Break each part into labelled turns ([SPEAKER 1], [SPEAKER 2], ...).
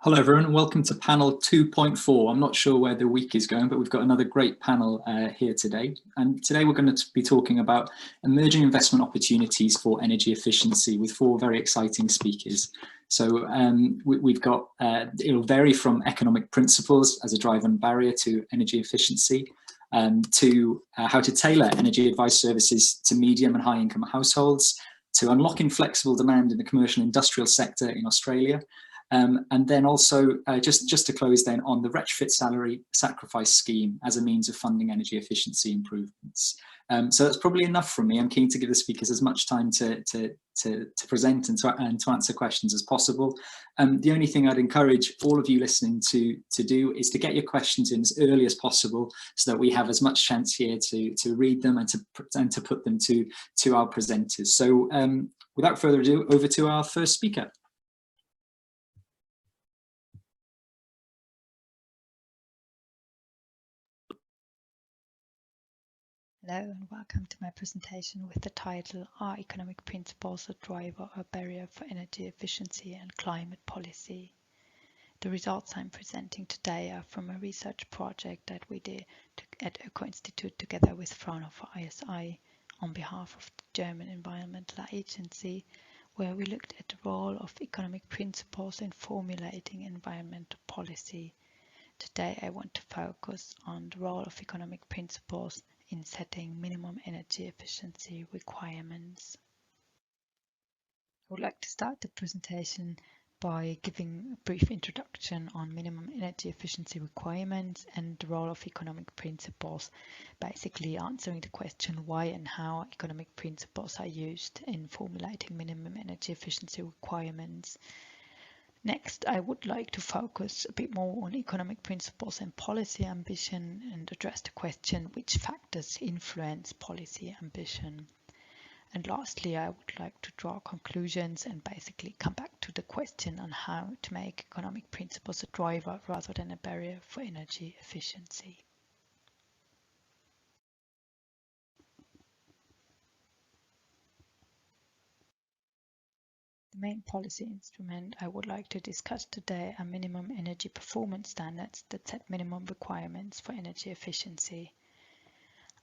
[SPEAKER 1] Hello everyone, and welcome to panel 2.4. I'm not sure where the week is going, but we've got another great panel here today. And today we're going to be talking about emerging investment opportunities for energy efficiency with four very exciting speakers. So we've got, it'll vary from economic principles as a driver and barrier to energy efficiency, to how to tailor energy advice services to medium and high income households, to unlocking flexible demand in the commercial industrial sector in Australia, and then also, just to close then, on the retrofit salary sacrifice scheme as a means of funding energy efficiency improvements. So that's probably enough from me. I'm keen to give the speakers as much time to present and to answer questions as possible. The only thing I'd encourage all of you listening to do is to get your questions in as early as possible so that we have as much chance here to read them and to put them to our presenters. So without further ado, over to our first speaker.
[SPEAKER 2] Hello and welcome to my presentation with the title Are Economic Principles a Driver or Barrier for Energy Efficiency and Climate Policy? The results I'm presenting today are from a research project that we did at Eco-Institute together with Fraunhofer ISI on behalf of the German Environmental Agency, where we looked at the role of economic principles in formulating environmental policy. Today I want to focus on the role of economic principles in setting minimum energy efficiency requirements. I would like to start the presentation by giving a brief introduction on minimum energy efficiency requirements and the role of economic principles, basically answering the question why and how economic principles are used in formulating minimum energy efficiency requirements. Next, I would like to focus a bit more on economic principles and policy ambition and address the question which factors influence policy ambition. And lastly, I would like to draw conclusions and basically come back to the question on how to make economic principles a driver rather than a barrier for energy efficiency. The main policy instrument I would like to discuss today are minimum energy performance standards that set minimum requirements for energy efficiency.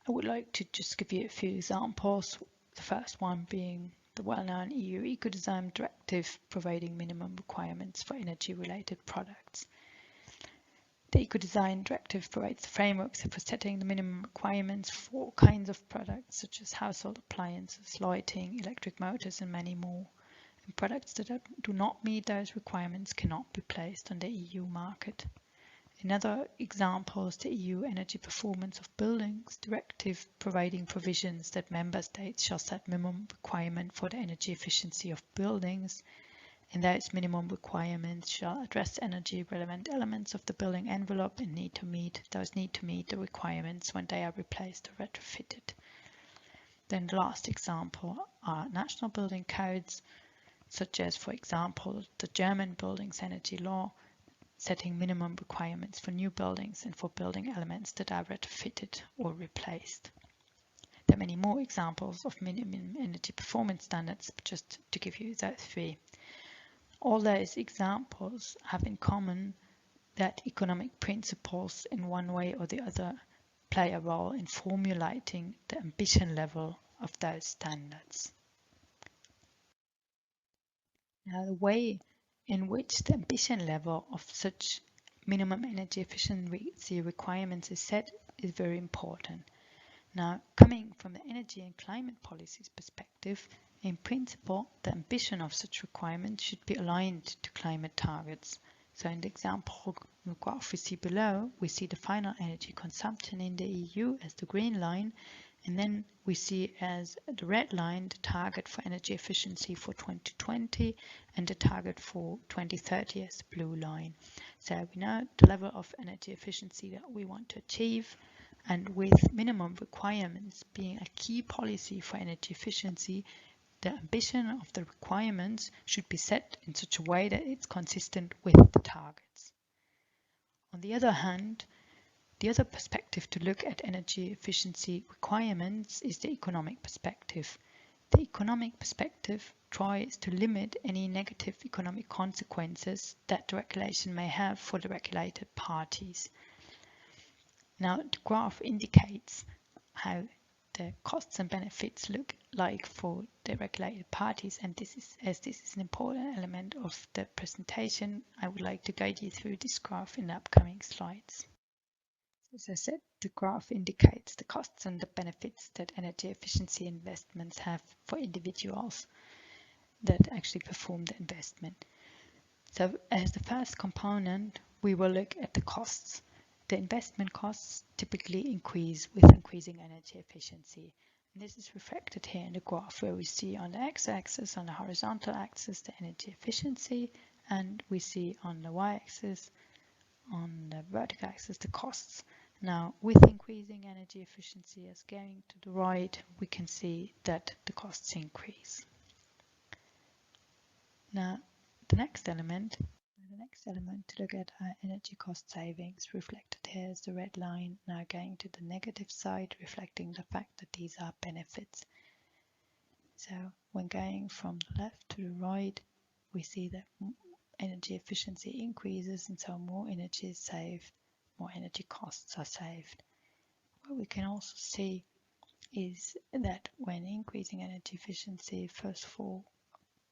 [SPEAKER 2] I would like to just give you a few examples, the first one being the well-known EU Eco-Design Directive providing minimum requirements for energy-related products. The Eco-Design Directive provides the frameworks for setting the minimum requirements for all kinds of products such as household appliances, lighting, electric motors and many more. And products that do not meet those requirements cannot be placed on the EU market. Another example is the EU Energy Performance of Buildings Directive providing provisions that member states shall set minimum requirement for the energy efficiency of buildings, and those minimum requirements shall address energy relevant elements of the building envelope and need to meet the requirements when they are replaced or retrofitted. Then the last example are national building codes, such as, for example, the German Buildings Energy Law, setting minimum requirements for new buildings and for building elements that are retrofitted or replaced. There are many more examples of minimum energy performance standards, just to give you those three. All those examples have in common that economic principles in one way or the other play a role in formulating the ambition level of those standards. Now, the way in which the ambition level of such minimum energy efficiency requirements is set is very important. Now, coming from the energy and climate policies perspective, in principle, the ambition of such requirements should be aligned to climate targets. So in the example graph we see below, we see the final energy consumption in the EU as the green line, and then we see as the red line the target for energy efficiency for 2020 and the target for 2030 as the blue line. So we know the level of energy efficiency that we want to achieve, and with minimum requirements being a key policy for energy efficiency, the ambition of the requirements should be set in such a way that it's consistent with the targets. On the other hand, the other perspective to look at energy efficiency requirements is the economic perspective. The economic perspective tries to limit any negative economic consequences that the regulation may have for the regulated parties. Now, the graph indicates how the costs and benefits look like for the regulated parties, and this is an important element of the presentation, I would like to guide you through this graph in the upcoming slides. As I said, the graph indicates the costs and the benefits that energy efficiency investments have for individuals that actually perform the investment. So as the first component, we will look at the costs. The investment costs typically increase with increasing energy efficiency. And this is reflected here in the graph, where we see on the x-axis, on the horizontal axis, the energy efficiency, and we see on the y-axis, on the vertical axis, the costs. Now, with increasing energy efficiency as going to the right, we can see that the costs increase. Now, the next element to look at are energy cost savings. Reflected here is the red line, now going to the negative side, reflecting the fact that these are benefits. So when going from the left to the right, we see that energy efficiency increases, and so more energy is saved, more energy costs are saved. What we can also see is that when increasing energy efficiency, first of all,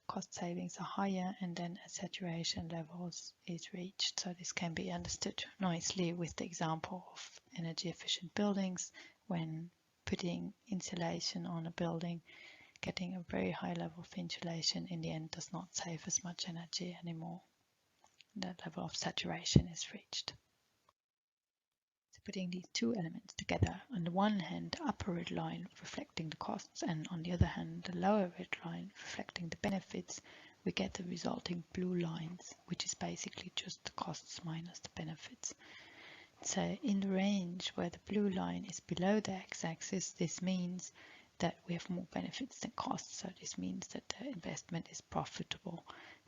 [SPEAKER 2] cost savings are higher, and then a saturation levels is reached. So this can be understood nicely with the example of energy efficient buildings. When putting insulation on a building, getting a very high level of insulation in the end does not save as much energy anymore. That level of saturation is reached. So putting these two elements together, on the one hand the upper red line reflecting the costs, and on the other hand the lower red line reflecting the benefits, we get the resulting blue lines, which is basically just the costs minus the benefits. So in the range where the blue line is below the x-axis, this means that we have more benefits than costs. So this means that the investment is profitable.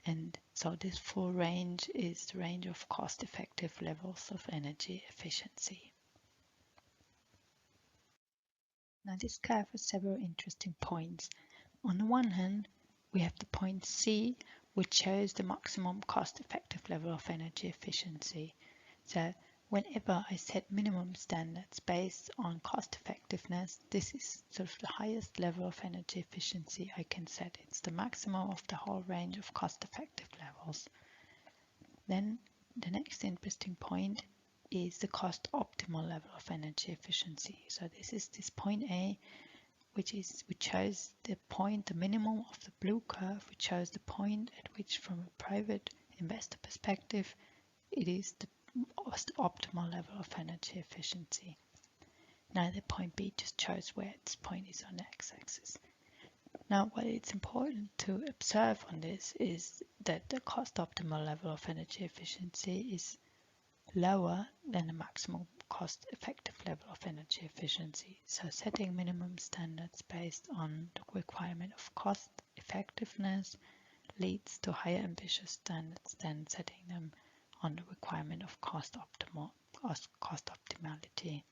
[SPEAKER 2] And so this full range is the range of cost-effective levels of energy efficiency. Now this curve has several interesting points. On the one hand, we have the point C, which shows the maximum cost-effective level of energy efficiency. So whenever I set minimum standards based on cost effectiveness, this is sort of the highest level of energy efficiency I can set. It's the maximum of the whole range of cost effective levels. Then the next interesting point is the cost optimal level of energy efficiency. So this is this point A, which shows the point, the minimum of the blue curve, which shows the point at which, from a private investor perspective, it is the optimal level of energy efficiency. Now the point B just shows where this point is on the x-axis. Now what it's important to observe on this is that the cost optimal level of energy efficiency is lower than the maximum cost effective level of energy efficiency. So setting minimum standards based on the requirement of cost effectiveness leads to higher ambitious standards than setting them on the requirement of cost optimality.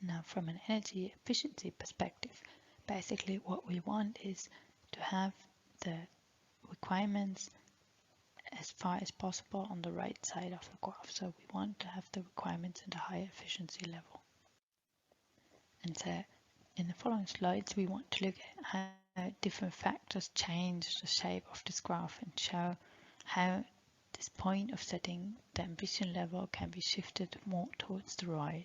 [SPEAKER 2] Now from an energy efficiency perspective, basically what we want is to have the requirements as far as possible on the right side of the graph. So we want to have the requirements at a high efficiency level. And so in the following slides, we want to look at how different factors change the shape of this graph and show how this point of setting the ambition level can be shifted more towards the right.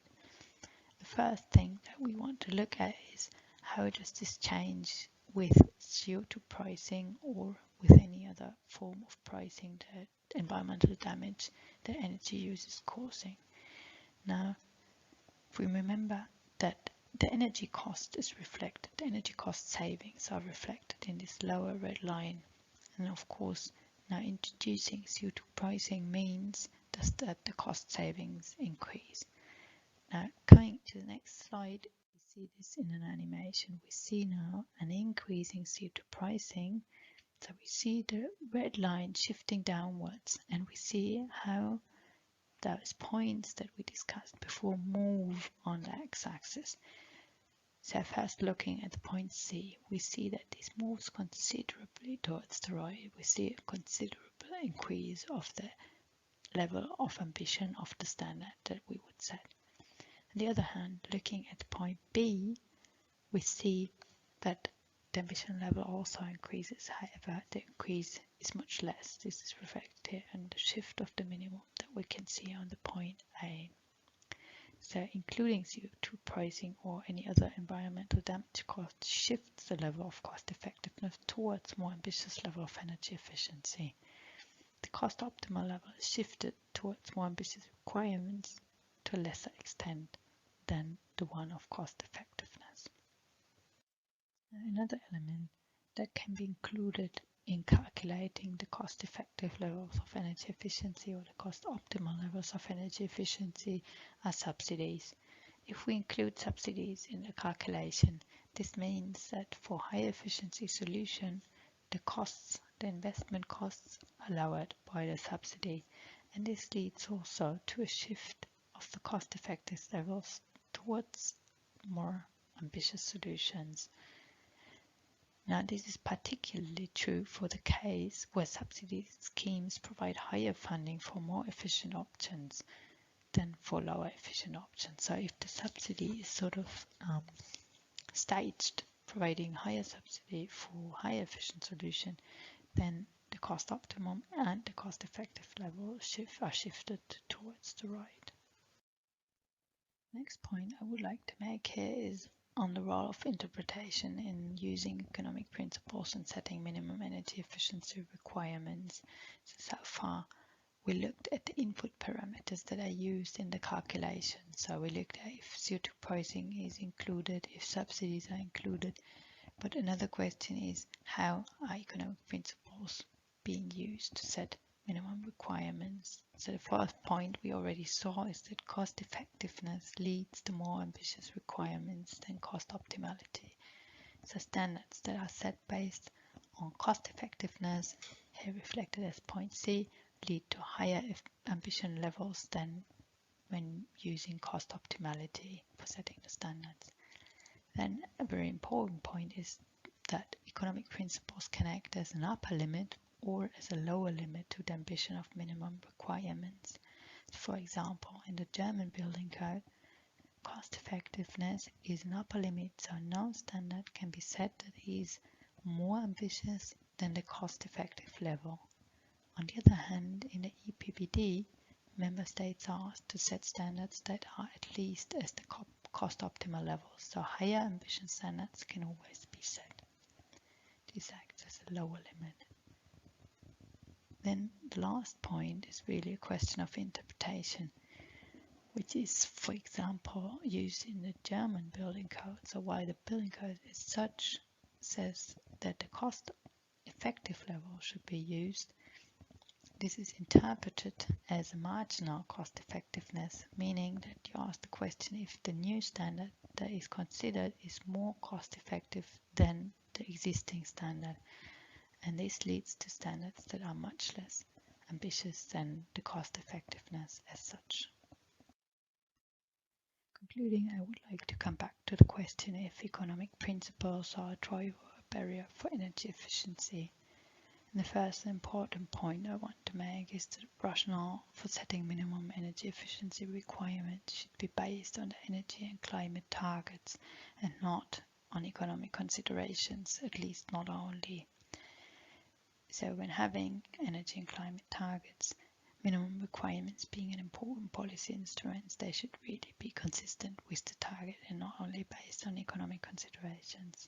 [SPEAKER 2] The first thing that we want to look at is how does this change with CO2 pricing or with any other form of pricing the environmental damage that energy use is causing. Now, if we remember that the energy cost is reflected, the energy cost savings are reflected in this lower red line. And of course, now introducing CO2 pricing means that the cost savings increase. Now, going to the next slide, we see this in an animation. We see now an increase in CO2 pricing. So we see the red line shifting downwards, and we see how those points that we discussed before move on the x-axis. So first looking at the point C, we see that this moves considerably towards the right. We see a considerable increase of the level of ambition of the standard that we would set. On the other hand, looking at point B, we see that the ambition level also increases. However, the increase is much less. This is reflected in the shift of the minimum that we can see on the point A. So including CO2 pricing or any other environmental damage cost shifts the level of cost effectiveness towards more ambitious level of energy efficiency. The cost optimal level is shifted towards more ambitious requirements to a lesser extent than the one of cost effectiveness. Another element that can be included in calculating the cost-effective levels of energy efficiency or the cost-optimal levels of energy efficiency are subsidies. If we include subsidies in the calculation, this means that for high efficiency solution, the investment costs are lowered by the subsidy, and this leads also to a shift of the cost-effective levels towards more ambitious solutions. Now, this is particularly true for the case where subsidy schemes provide higher funding for more efficient options than for lower efficient options. So if the subsidy is sort of staged, providing higher subsidy for higher efficient solution, then the cost optimum and the cost effective level are shifted towards the right. Next point I would like to make here is on the role of interpretation in using economic principles and setting minimum energy efficiency requirements. So far we looked at the input parameters that are used in the calculation. So we looked at if CO2 pricing is included, if subsidies are included. But another question is, how are economic principles being used to set minimum requirements? So the first point we already saw is that cost effectiveness leads to more ambitious requirements than cost optimality. So standards that are set based on cost effectiveness, here reflected as point C, lead to higher ambition levels than when using cost optimality for setting the standards. Then a very important point is that economic principles can act as an upper limit or as a lower limit to the ambition of minimum requirements. For example, in the German building code, cost effectiveness is an upper limit, so no standard can be set that is more ambitious than the cost effective level. On the other hand, in the EPBD, member states are asked to set standards that are at least as the cost optimal level, so higher ambition standards can always be set. This acts as a lower limit. Then the last point is really a question of interpretation, which is, for example, used in the German building code. So while the building code as such says that the cost effective level should be used, this is interpreted as a marginal cost effectiveness, meaning that you ask the question if the new standard that is considered is more cost effective than the existing standard. And this leads to standards that are much less ambitious than the cost effectiveness as such. Concluding, I would like to come back to the question if economic principles are a driver or a barrier for energy efficiency. And the first important point I want to make is that the rationale for setting minimum energy efficiency requirements should be based on the energy and climate targets and not on economic considerations, at least not only. So when having energy and climate targets, minimum requirements being an important policy instrument, they should really be consistent with the target and not only based on economic considerations.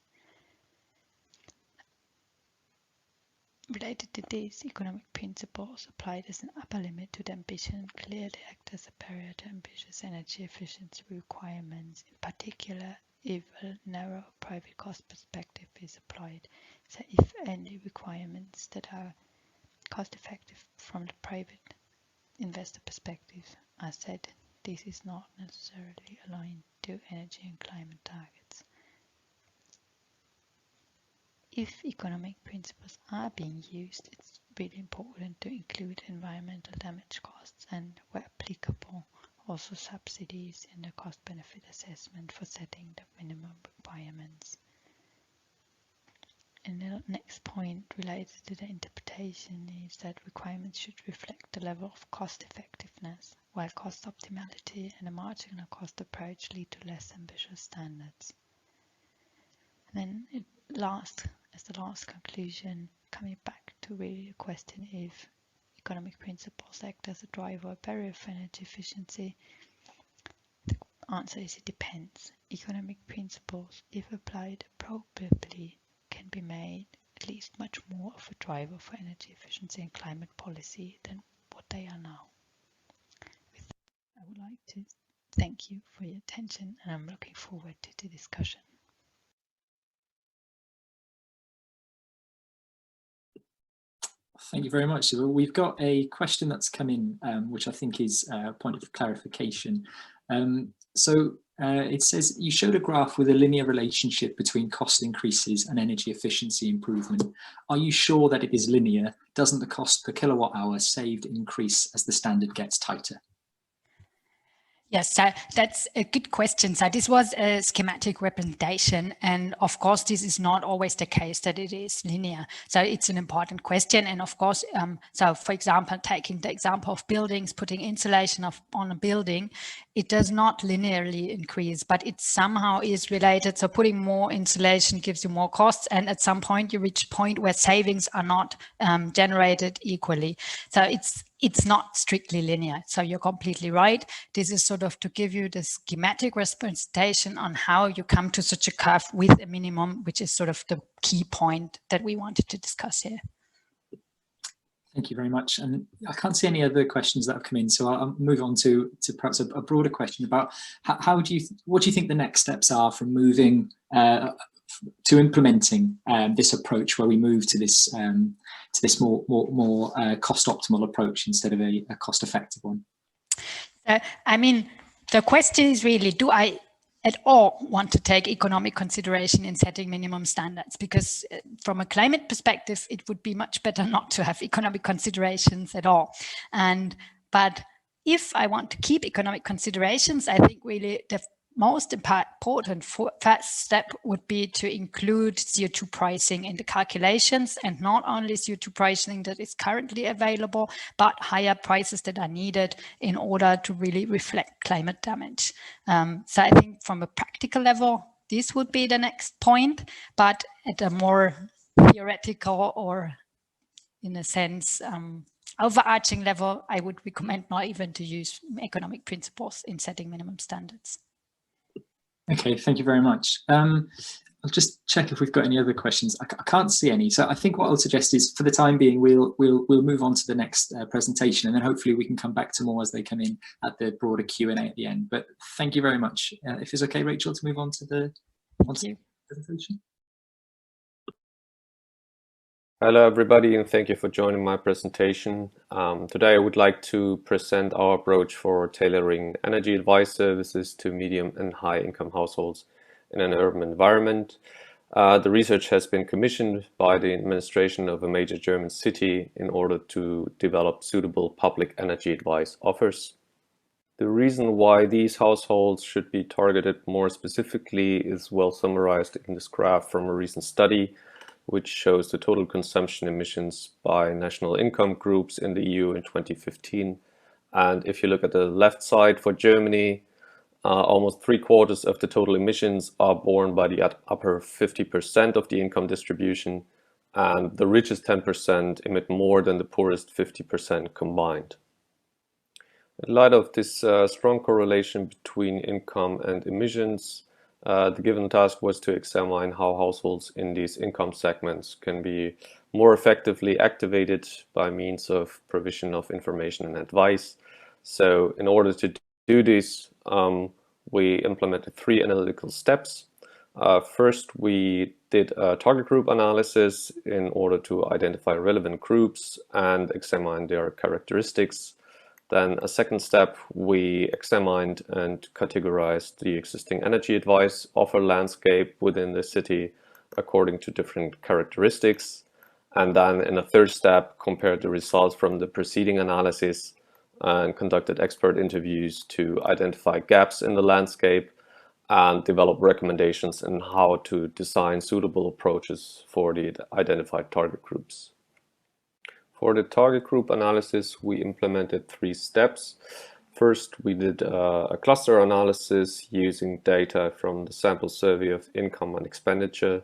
[SPEAKER 2] Related to this, economic principles applied as an upper limit to the ambition clearly act as a barrier to ambitious energy efficiency requirements, in particular if a narrow private cost perspective is applied. So if any requirements that are cost effective from the private investor perspective are set, this is not necessarily aligned to energy and climate targets. if economic principles are being used, it's really important to include environmental damage costs and, where applicable, also subsidies in the cost-benefit assessment for setting the minimum requirements. And the next point related to the interpretation is that requirements should reflect the level of cost effectiveness, while cost optimality and a marginal cost approach lead to less ambitious standards. And then as the last conclusion, coming back to really the question if economic principles act as a driver or barrier for energy efficiency, the answer is it depends. Economic principles, if applied appropriately, can be made at least much more of a driver for energy efficiency and climate policy than what they are now. With that, I would like to thank you for your attention, and I'm looking forward to the discussion.
[SPEAKER 1] Thank you very much. So we've got a question that's come in, which I think is a point of clarification. It says, you showed a graph with a linear relationship between cost increases and energy efficiency improvement. Are you sure that it is linear? Doesn't the cost per kilowatt hour saved increase as the standard gets tighter?
[SPEAKER 3] Yes, so that's a good question. So this was a schematic representation, and of course this is not always the case that it is linear. So it's an important question, and of course, so for example, taking the example of buildings, putting insulation on a building, it does not linearly increase, but it somehow is related. So putting more insulation gives you more costs, and at some point you reach a point where savings are not generated equally. So it's not strictly linear. So you're completely right. This is sort of to give you the schematic representation on how you come to such a curve with a minimum, which is sort of the key point that we wanted to discuss here.
[SPEAKER 1] Thank you very much. And I can't see any other questions that have come in, so I'll move on to perhaps a broader question about what do you think the next steps are from moving to implementing this approach, where we move to this more cost optimal approach instead of a cost effective one?
[SPEAKER 3] I mean, the question is really, do I at all want to take economic consideration in setting minimum standards? Because from a climate perspective, it would be much better not to have economic considerations at all. But if I want to keep economic considerations, I think really the most important first step would be to include CO2 pricing in the calculations, and not only CO2 pricing that is currently available, but higher prices that are needed in order to really reflect climate damage. So I think from a practical level, this would be the next point, but at a more theoretical or, in a sense, overarching level, I would recommend not even to use economic principles in setting minimum standards.
[SPEAKER 1] Okay, thank you very much. I'll just check if we've got any other questions. I can't see any, so I think what I'll suggest is, for the time being, we'll move on to the next presentation, and then hopefully we can come back to more as they come in at the broader Q&A at the end. But thank you very much. If it's okay, Rachel, to move on to the presentation.
[SPEAKER 4] Hello everybody, and thank you for joining my presentation. Today I would like to present our approach for tailoring energy advice services to medium and high income households in an urban environment. The research has been commissioned by the administration of a major German city in order to develop suitable public energy advice offers. The reason why these households should be targeted more specifically is well summarized in this graph from a recent study, which shows the total consumption emissions by national income groups in the EU in 2015. And if you look at the left side for Germany, almost 3/4 of the total emissions are borne by the upper 50% of the income distribution, and the richest 10% emit more than the poorest 50% combined. In light of this strong correlation between income and emissions, the given task was to examine how households in these income segments can be more effectively activated by means of provision of information and advice. So in order to do this, we implemented 3 analytical steps. First, we did a target group analysis in order to identify relevant groups and examine their characteristics. Then a second step, we examined and categorized the existing energy advice offer landscape within the city according to different characteristics. And then in a third step, compared the results from the preceding analysis and conducted expert interviews to identify gaps in the landscape and develop recommendations on how to design suitable approaches for the identified target groups. For the target group analysis, we implemented 3 steps. First, we did a cluster analysis using data from the sample survey of income and expenditure.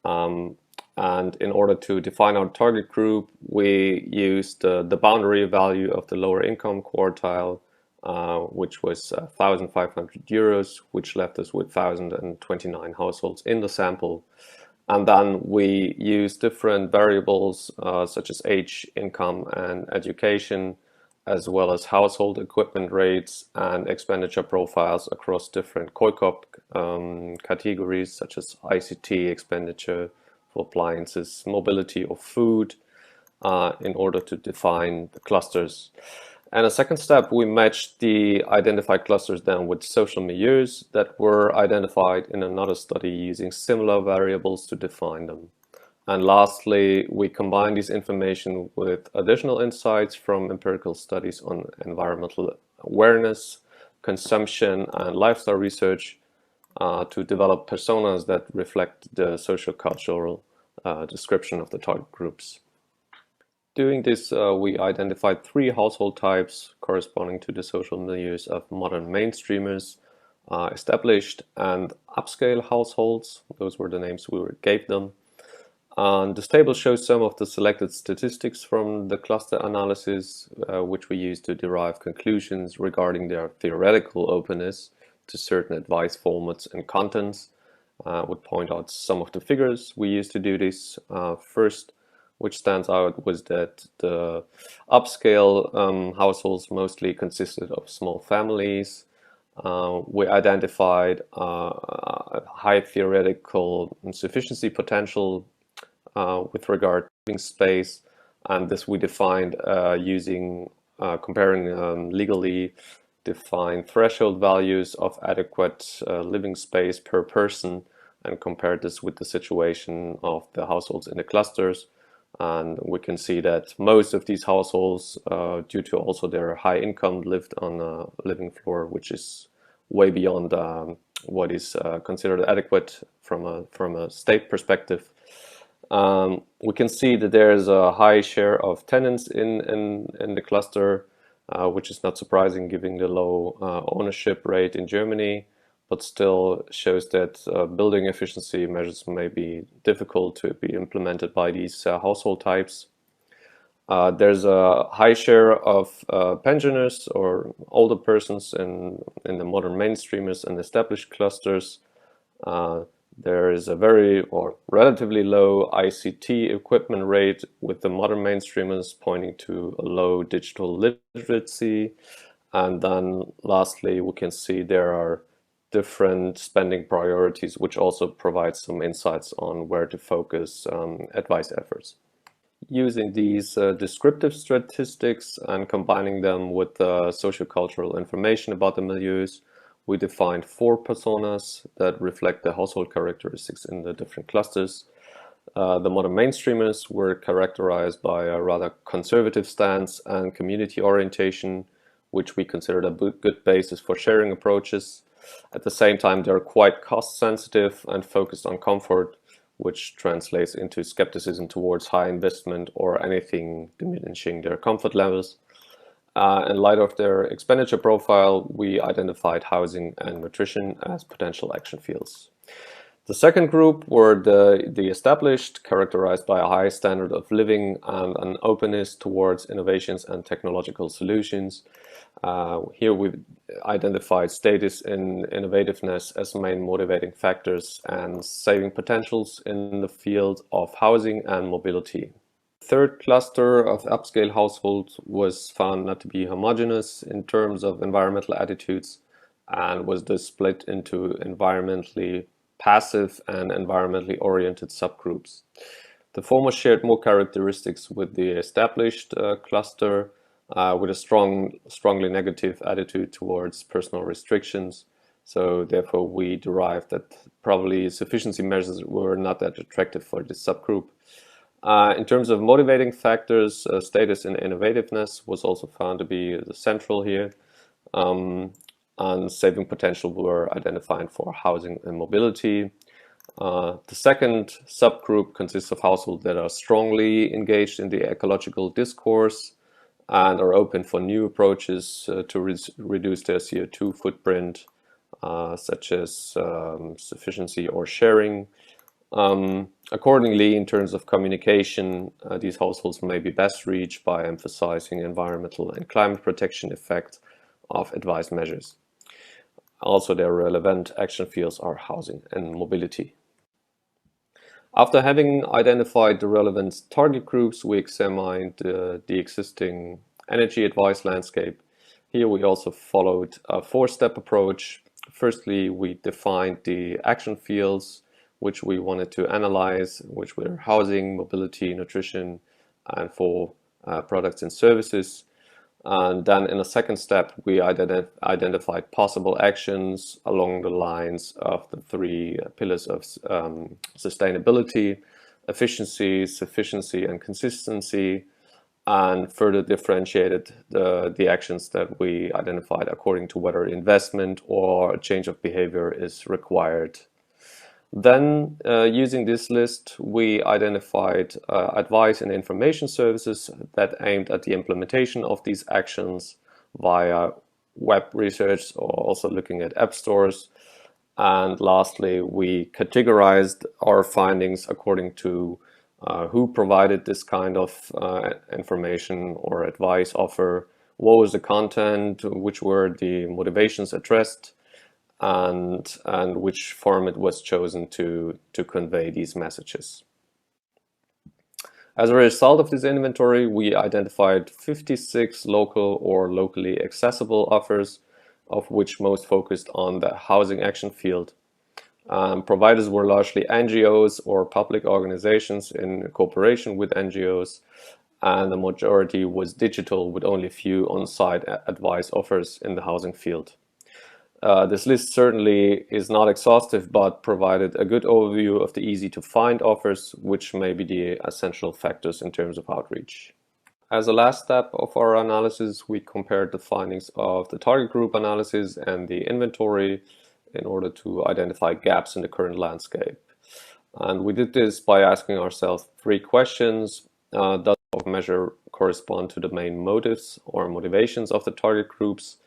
[SPEAKER 4] And in order to define our target group, we used the boundary value of the lower income quartile, which was 1,500 euros, which left us with 1,029 households in the sample. And then we used different variables such as age, income, and education, as well as household equipment rates and expenditure profiles across different COICOP categories such as ICT expenditure for appliances, mobility, or food, in order to define the clusters. And a second step, we matched the identified clusters then with social milieus that were identified in another study using similar variables to define them. And lastly, we combined this information with additional insights from empirical studies on environmental awareness, consumption, and lifestyle research to develop personas that reflect the socio-cultural description of the target groups. Doing this, we identified 3 household types corresponding to the social milieus of modern mainstreamers, established and upscale households. Those were the names we gave them. And this table shows some of the selected statistics from the cluster analysis, which we used to derive conclusions regarding their theoretical openness to certain advice formats and contents. Would point out some of the figures we used to do this. First, which stands out was that the upscale households mostly consisted of small families. We identified high theoretical sufficiency potential with regard to living space, and this we defined using comparing legally defined threshold values of adequate living space per person, and compared this with the situation of the households in the clusters. And we can see that most of these households, due to also their high income, lived on a living floor which is way beyond what is considered adequate from a state perspective. We can see that there's a high share of tenants in the cluster, which is not surprising given the low ownership rate in Germany, but still shows that building efficiency measures may be difficult to be implemented by these household types. There's a high share of pensioners or older persons in the modern mainstreamers and established clusters. There is a very or relatively low ICT equipment rate, with the modern mainstreamers pointing to a low digital literacy. And then lastly, we can see there are different spending priorities, which also provide some insights on where to focus advice efforts. Using these descriptive statistics and combining them with sociocultural information about the milieus, we defined 4 personas that reflect the household characteristics in the different clusters. The modern mainstreamers were characterized by a rather conservative stance and community orientation, which we considered a good basis for sharing approaches. At the same time, they're quite cost sensitive and focused on comfort, which translates into skepticism towards high investment or anything diminishing their comfort levels. In light of their expenditure profile, we identified housing and nutrition as potential action fields. The second group were the established, characterized by a high standard of living and an openness towards innovations and technological solutions. Here we identified status and innovativeness as main motivating factors and saving potentials in the field of housing and mobility. The third cluster of upscale households was found not to be homogeneous in terms of environmental attitudes and was thus split into environmentally passive and environmentally oriented subgroups. The former shared more characteristics with the established cluster, with a strongly negative attitude towards personal restrictions, So therefore, we derived that probably sufficiency measures were not that attractive for this subgroup. In terms of motivating factors, status and innovativeness was also found to be central here. And saving potential were identified for housing and mobility. The second subgroup consists of households that are strongly engaged in the ecological discourse and are open for new approaches to reduce their CO2 footprint, such as sufficiency or sharing. Accordingly, in terms of communication, these households may be best reached by emphasizing environmental and climate protection effect of advised measures. Also, their relevant action fields are housing and mobility. After having identified the relevant target groups, we examined the existing energy advice landscape. Here we also followed a four-step approach. Firstly, we defined the action fields which we wanted to analyze, which were housing, mobility, nutrition, and for products and services. And then in a second step, we identified possible actions along the lines of the three pillars of sustainability, efficiency, sufficiency, and consistency, and further differentiated the actions that we identified according to whether investment or a change of behavior is required. Then, using this list, we identified advice and information services that aimed at the implementation of these actions via web research or also looking at app stores. And lastly, we categorized our findings according to who provided this kind of information or advice offer, what was the content, which were the motivations addressed, and which format was chosen to convey these messages. As a result of this inventory, we identified 56 local or locally accessible offers, of which most focused on the housing action field. Providers were largely NGOs or public organizations in cooperation with NGOs, and the majority was digital with only a few on-site advice offers in the housing field. This list certainly is not exhaustive, but provided a good overview of the easy-to-find offers, which may be the essential factors in terms of outreach. As a last step of our analysis, we compared the findings of the target group analysis and the inventory in order to identify gaps in the current landscape. And we did this by asking ourselves three questions. Does the measure correspond to the main motives or motivations of the target groups?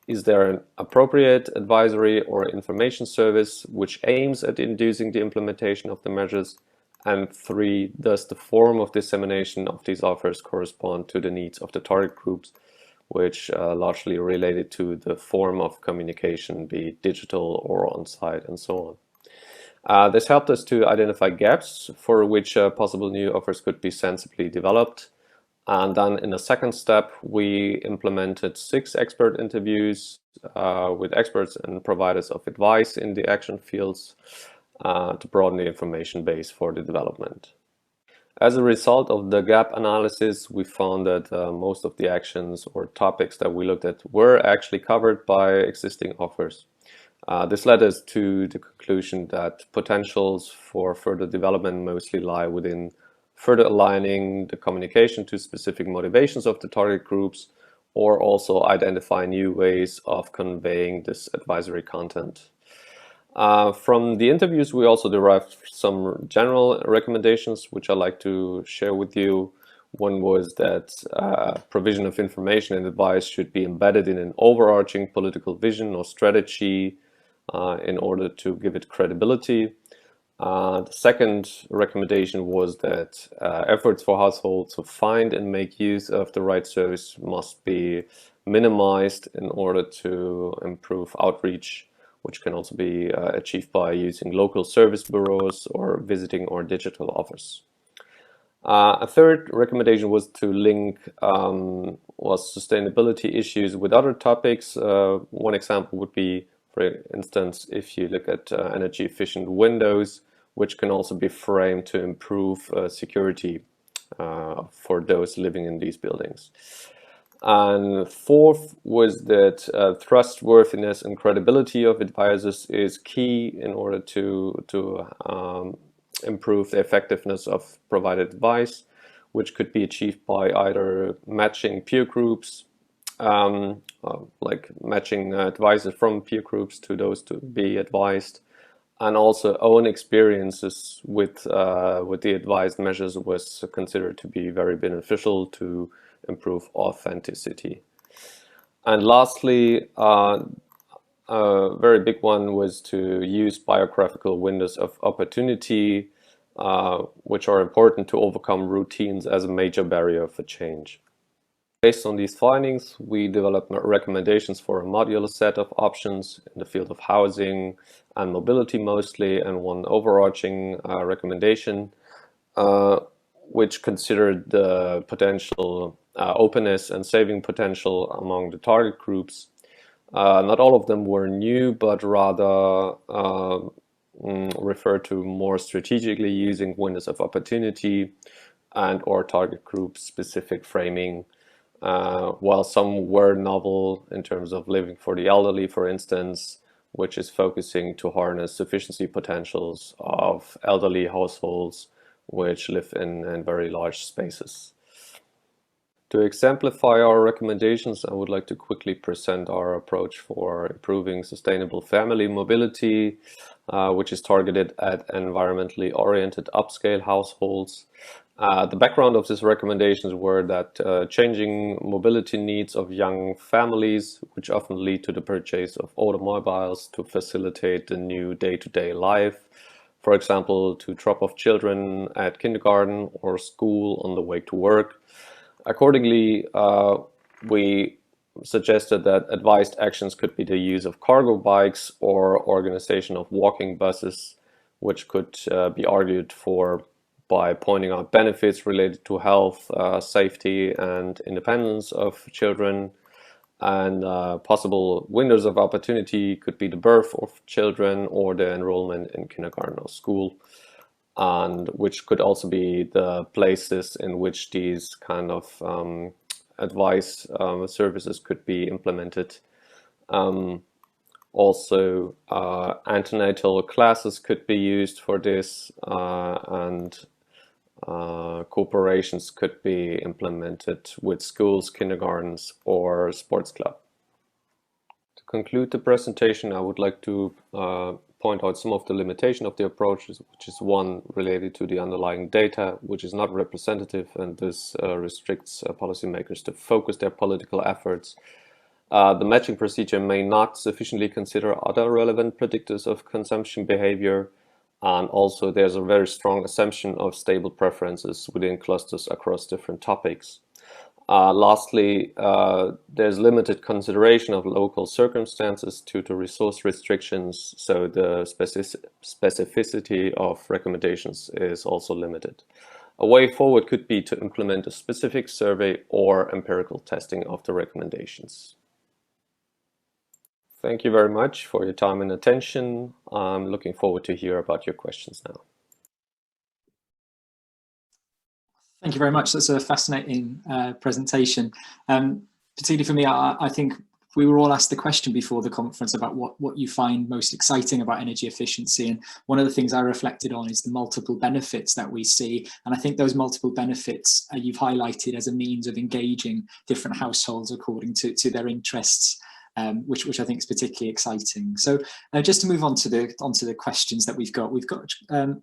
[SPEAKER 4] Is there an appropriate advisory or information service which aims at inducing the implementation of the measures? And three, does the form of dissemination of these offers correspond to the needs of the target groups, which largely related to the form of communication, be it digital or on-site and so on. This helped us to identify gaps for which possible new offers could be sensibly developed. And then in the second step, we implemented 6 expert interviews with experts and providers of advice in the action fields to broaden the information base for the development. As a result of the gap analysis, we found that most of the actions or topics that we looked at were actually covered by existing offers. This led us to the conclusion that potentials for further development mostly lie within further aligning the communication to specific motivations of the target groups, or also identify new ways of conveying this advisory content. From the interviews, we also derived some general recommendations, which I'd like to share with you. One was that provision of information and advice should be embedded in an overarching political vision or strategy in order to give it credibility. The second recommendation was that efforts for households to find and make use of the right service must be minimized in order to improve outreach, which can also be achieved by using local service bureaus or visiting our digital offers. A third recommendation was to link sustainability issues with other topics. One example would be, for instance, if you look at energy efficient windows, which can also be framed to improve security for those living in these buildings. And fourth was that trustworthiness and credibility of advisors is key in order to improve the effectiveness of provided advice, which could be achieved by either matching peer groups, like matching advisors from peer groups to those to be advised, and also own experiences with the advised measures was considered to be very beneficial to improve authenticity. And lastly, a very big one was to use biographical windows of opportunity, which are important to overcome routines as a major barrier for change. Based on these findings, we developed recommendations for a modular set of options in the field of housing and mobility mostly, and one overarching recommendation, which considered the potential openness and saving potential among the target groups. Not all of them were new, but rather refer to more strategically using windows of opportunity and or target group specific framing, while some were novel in terms of living for the elderly, for instance, which is focusing to harness sufficiency potentials of elderly households which live in very large spaces. To exemplify our recommendations, I would like to quickly present our approach for improving sustainable family mobility, which is targeted at environmentally oriented upscale households. The background of these recommendations were that changing mobility needs of young families, which often lead to the purchase of automobiles to facilitate the new day-to-day life, for example, to drop off children at kindergarten or school on the way to work. Accordingly, we suggested that advised actions could be the use of cargo bikes or organization of walking buses, which could be argued for by pointing out benefits related to health, safety, and independence of children. And possible windows of opportunity could be the birth of children or the enrollment in kindergarten or school, and which could also be the places in which these kind of advice services could be implemented. Also, antenatal classes could be used for this, and cooperations could be implemented with schools, kindergartens, or sports club. To conclude the presentation, I would like to point out some of the limitations of the approach, which is one related to the underlying data, which is not representative, and this restricts policymakers to focus their political efforts. The matching procedure may not sufficiently consider other relevant predictors of consumption behavior, and also there's a very strong assumption of stable preferences within clusters across different topics. Lastly, there's limited consideration of local circumstances due to resource restrictions, so the specificity of recommendations is also limited. A way forward could be to implement a specific survey or empirical testing of the recommendations. Thank you very much for your time and attention. I'm looking forward to hear about your questions now.
[SPEAKER 1] Thank you very much. That's a fascinating presentation. Particularly for me, I think we were all asked the question before the conference about what you find most exciting about energy efficiency. And one of the things I reflected on is the multiple benefits that we see. And I think those multiple benefits you've highlighted as a means of engaging different households according to their interests. Which I think is particularly exciting. So just to move on to the questions that we've got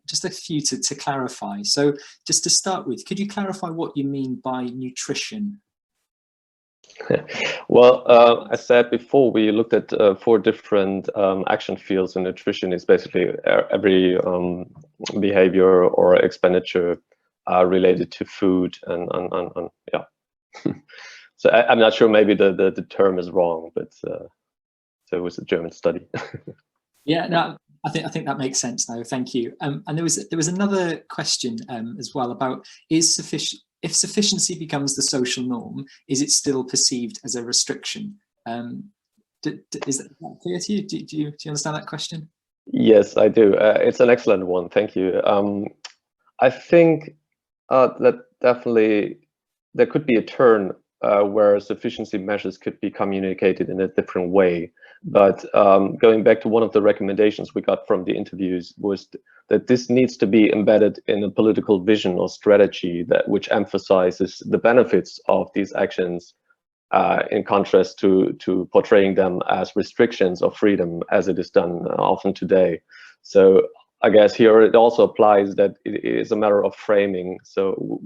[SPEAKER 1] just a few to clarify. So just to start with, could you clarify what you mean by nutrition?
[SPEAKER 4] Well, as said before, we looked at 4 different action fields, and nutrition is basically every behavior or expenditure related to food and yeah. So I'm not sure, maybe the term is wrong, but so it was a German study.
[SPEAKER 1] Yeah, no, I think that makes sense now. Thank you. And there was another question as well about if sufficiency becomes the social norm, is it still perceived as a restriction? Is that clear to you? Do you understand that question?
[SPEAKER 4] Yes, I do. It's an excellent one. Thank you. I think that definitely there could be a turn whereas efficiency measures could be communicated in a different way. But going back to one of the recommendations we got from the interviews was that this needs to be embedded in a political vision or strategy which emphasizes the benefits of these actions in contrast to portraying them as restrictions of freedom, as it is done often today. So I guess here it also applies that it is a matter of framing. So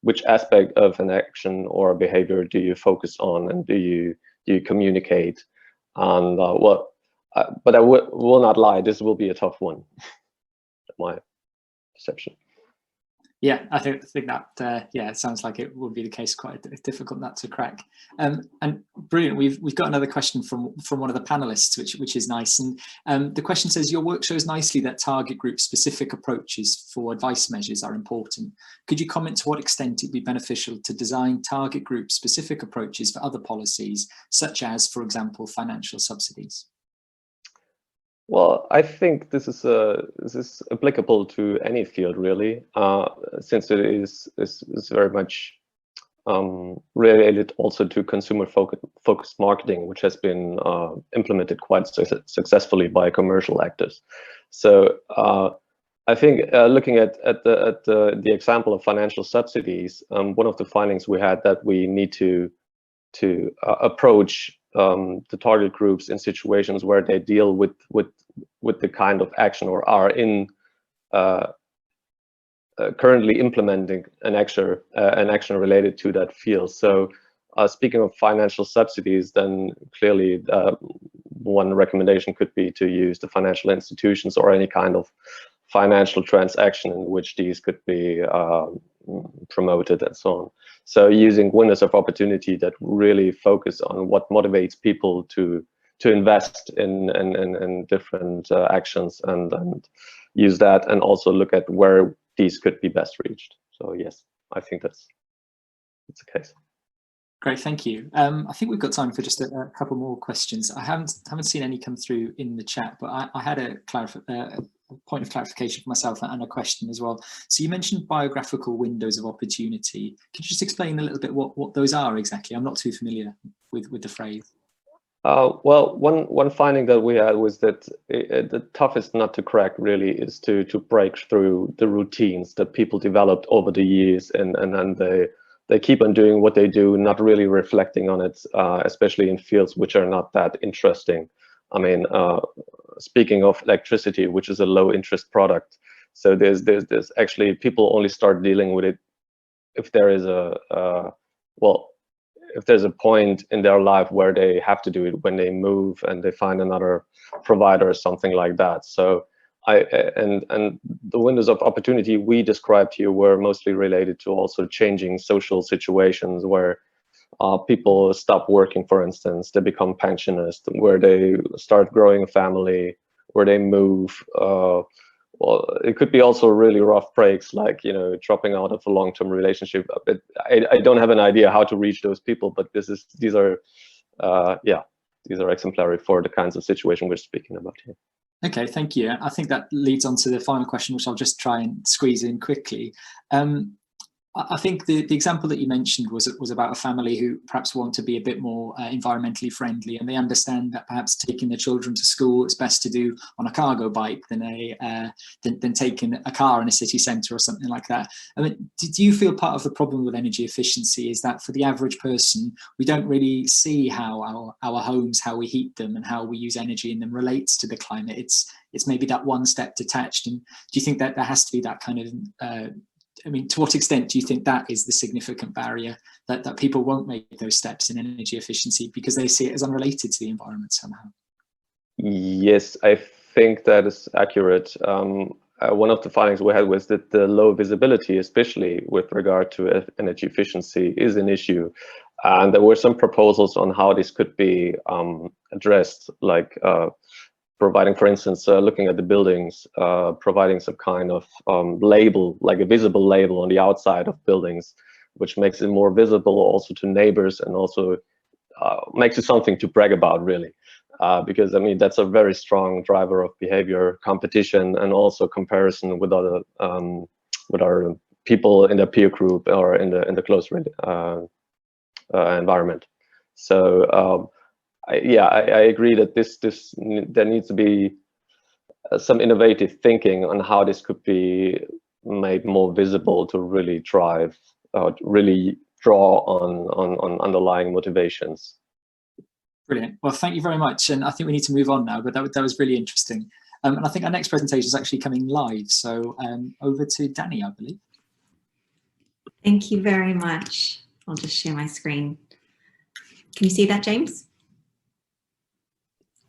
[SPEAKER 4] which aspect of an action or behavior do you focus on, and do you communicate? And but I will not lie, this will be a tough one, my perception.
[SPEAKER 1] Yeah, I think that yeah, it sounds like it will be the case. Quite a difficult nut to crack. And brilliant. We've got another question from one of the panelists, which is nice. And the question says, your work shows nicely that target group specific approaches for advice measures are important. Could you comment to what extent it'd be beneficial to design target group specific approaches for other policies, such as, for example, financial subsidies?
[SPEAKER 4] Well, I think this is applicable to any field, really, since it is very much related also to consumer-focused marketing, which has been implemented quite successfully by commercial actors. So I think looking at the example of financial subsidies, one of the findings we had that we need to approach the target groups in situations where they deal with the kind of action or are in currently implementing an action related to that field. So speaking of financial subsidies, then clearly one recommendation could be to use the financial institutions or any kind of financial transaction in which these could be promoted and so on. So using windows of opportunity that really focus on what motivates people to invest in different actions and use that, and also look at where these could be best reached. So yes, I think that's the case.
[SPEAKER 1] Great, thank you. I think we've got time for just a couple more questions. I haven't seen any come through in the chat, but I had a point of clarification for myself and a question as well. So you mentioned biographical windows of opportunity. Could you just explain a little bit what those are exactly? I'm not too familiar with the phrase.
[SPEAKER 4] Well, one finding that we had was that the toughest nut to crack really is to break through the routines that people developed over the years, and they keep on doing what they do, not really reflecting on it, especially in fields which are not that interesting. I mean, speaking of electricity, which is a low interest product, so there's actually people only start dealing with it if there is if there's a point in their life where they have to do it, when they move and they find another provider or something like that. So and the windows of opportunity we described here were mostly related to also changing social situations where people stop working, for instance, they become pensioners, where they start growing a family, where they move. Well, it could be also really rough breaks, like, you know, dropping out of a long-term relationship. But I don't have an idea how to reach those people, but these are exemplary for the kinds of situation we're speaking about here.
[SPEAKER 1] Okay, thank you. I think that leads on to the final question, which I'll just try and squeeze in quickly. I think the example that you mentioned was about a family who perhaps want to be a bit more environmentally friendly, and they understand that perhaps taking their children to school is best to do on a cargo bike than taking a car in a city centre or something like that. I mean, do you feel part of the problem with energy efficiency is that for the average person, we don't really see how our homes, how we heat them, and how we use energy in them relates to the climate? It's maybe that one step detached. And do you think that there has to be that kind of I mean, to what extent do you think that is the significant barrier that people won't make those steps in energy efficiency because they see it as unrelated to the environment somehow?
[SPEAKER 4] Yes, I think that is accurate. One of the findings we had was that the low visibility, especially with regard to energy efficiency, is an issue. And there were some proposals on how this could be addressed, like providing, for instance, looking at the buildings, providing some kind of label, like a visible label on the outside of buildings, which makes it more visible also to neighbors, and also makes it something to brag about, really. Because, I mean, that's a very strong driver of behavior, competition, and also comparison with other people in the peer group or in the close environment. So I agree that there needs to be some innovative thinking on how this could be made more visible to really drive, really draw on underlying motivations.
[SPEAKER 1] Brilliant. Well, thank you very much. And I think we need to move on now, but that was really interesting. And I think our next presentation is actually coming live. So over to Danny, I believe.
[SPEAKER 5] Thank you very much. I'll just share my screen. Can you see that, James?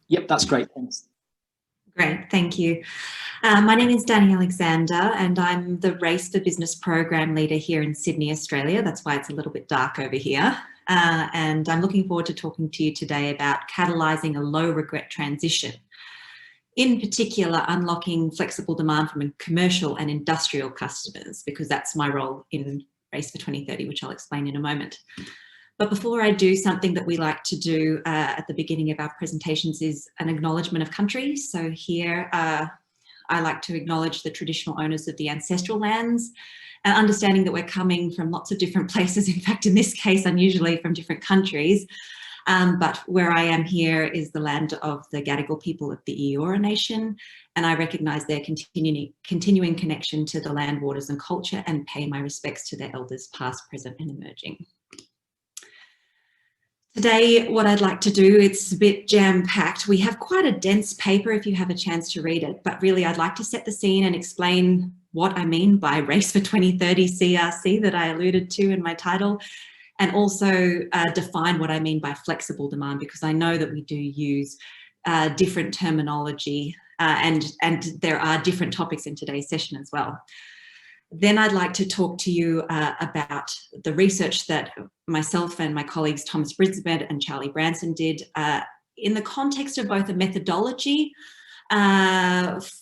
[SPEAKER 1] Yep, that's great. Thanks.
[SPEAKER 5] Great, thank you. My name is Danny Alexander and I'm the Race for Business Program Leader here in Sydney, Australia. That's why it's a little bit dark over here. And I'm looking forward to talking to you today about catalysing a low regret transition. In particular, unlocking flexible demand from commercial and industrial customers, because that's my role in Race for 2030, which I'll explain in a moment. But before I do, something that we like to do at the beginning of our presentations is an acknowledgement of country. So here I like to acknowledge the traditional owners of the ancestral lands, and understanding that we're coming from lots of different places. In fact, in this case, unusually from different countries. But where I am here is the land of the Gadigal people of the Eora Nation, and I recognise their continuing connection to the land, waters and culture, and pay my respects to their elders past, present and emerging. Today, what I'd like to do, it's a bit jam-packed. We have quite a dense paper if you have a chance to read it, but really I'd like to set the scene and explain what I mean by Race for 2030 CRC that I alluded to in my title, and also define what I mean by flexible demand, because I know that we do use different terminology and there are different topics in today's session as well. Then I'd like to talk to you about the research that myself and my colleagues Thomas Brisbane and Charlie Branson did in the context of both a methodology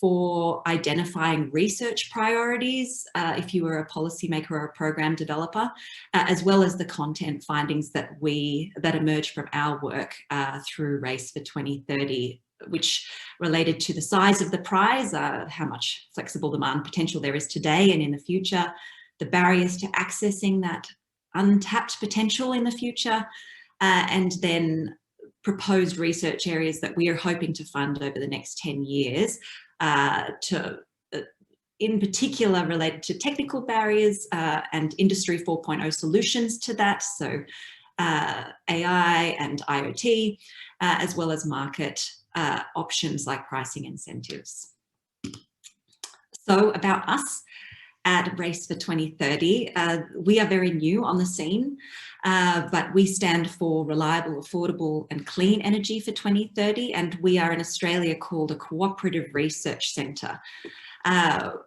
[SPEAKER 5] for identifying research priorities if you were a policymaker or a program developer, as well as the content findings that emerged from our work through Race for 2030, which related to the size of the prize, how much flexible demand potential there is today and in the future, the barriers to accessing that untapped potential in the future, and then proposed research areas that we are hoping to fund over the next 10 years, in particular related to technical barriers and Industry 4.0 solutions to that, so AI and IoT, as well as market options like pricing incentives. So about us at Race for 2030, we are very new on the scene, but we stand for reliable, affordable and clean energy for 2030, and we are in Australia called a cooperative research centre,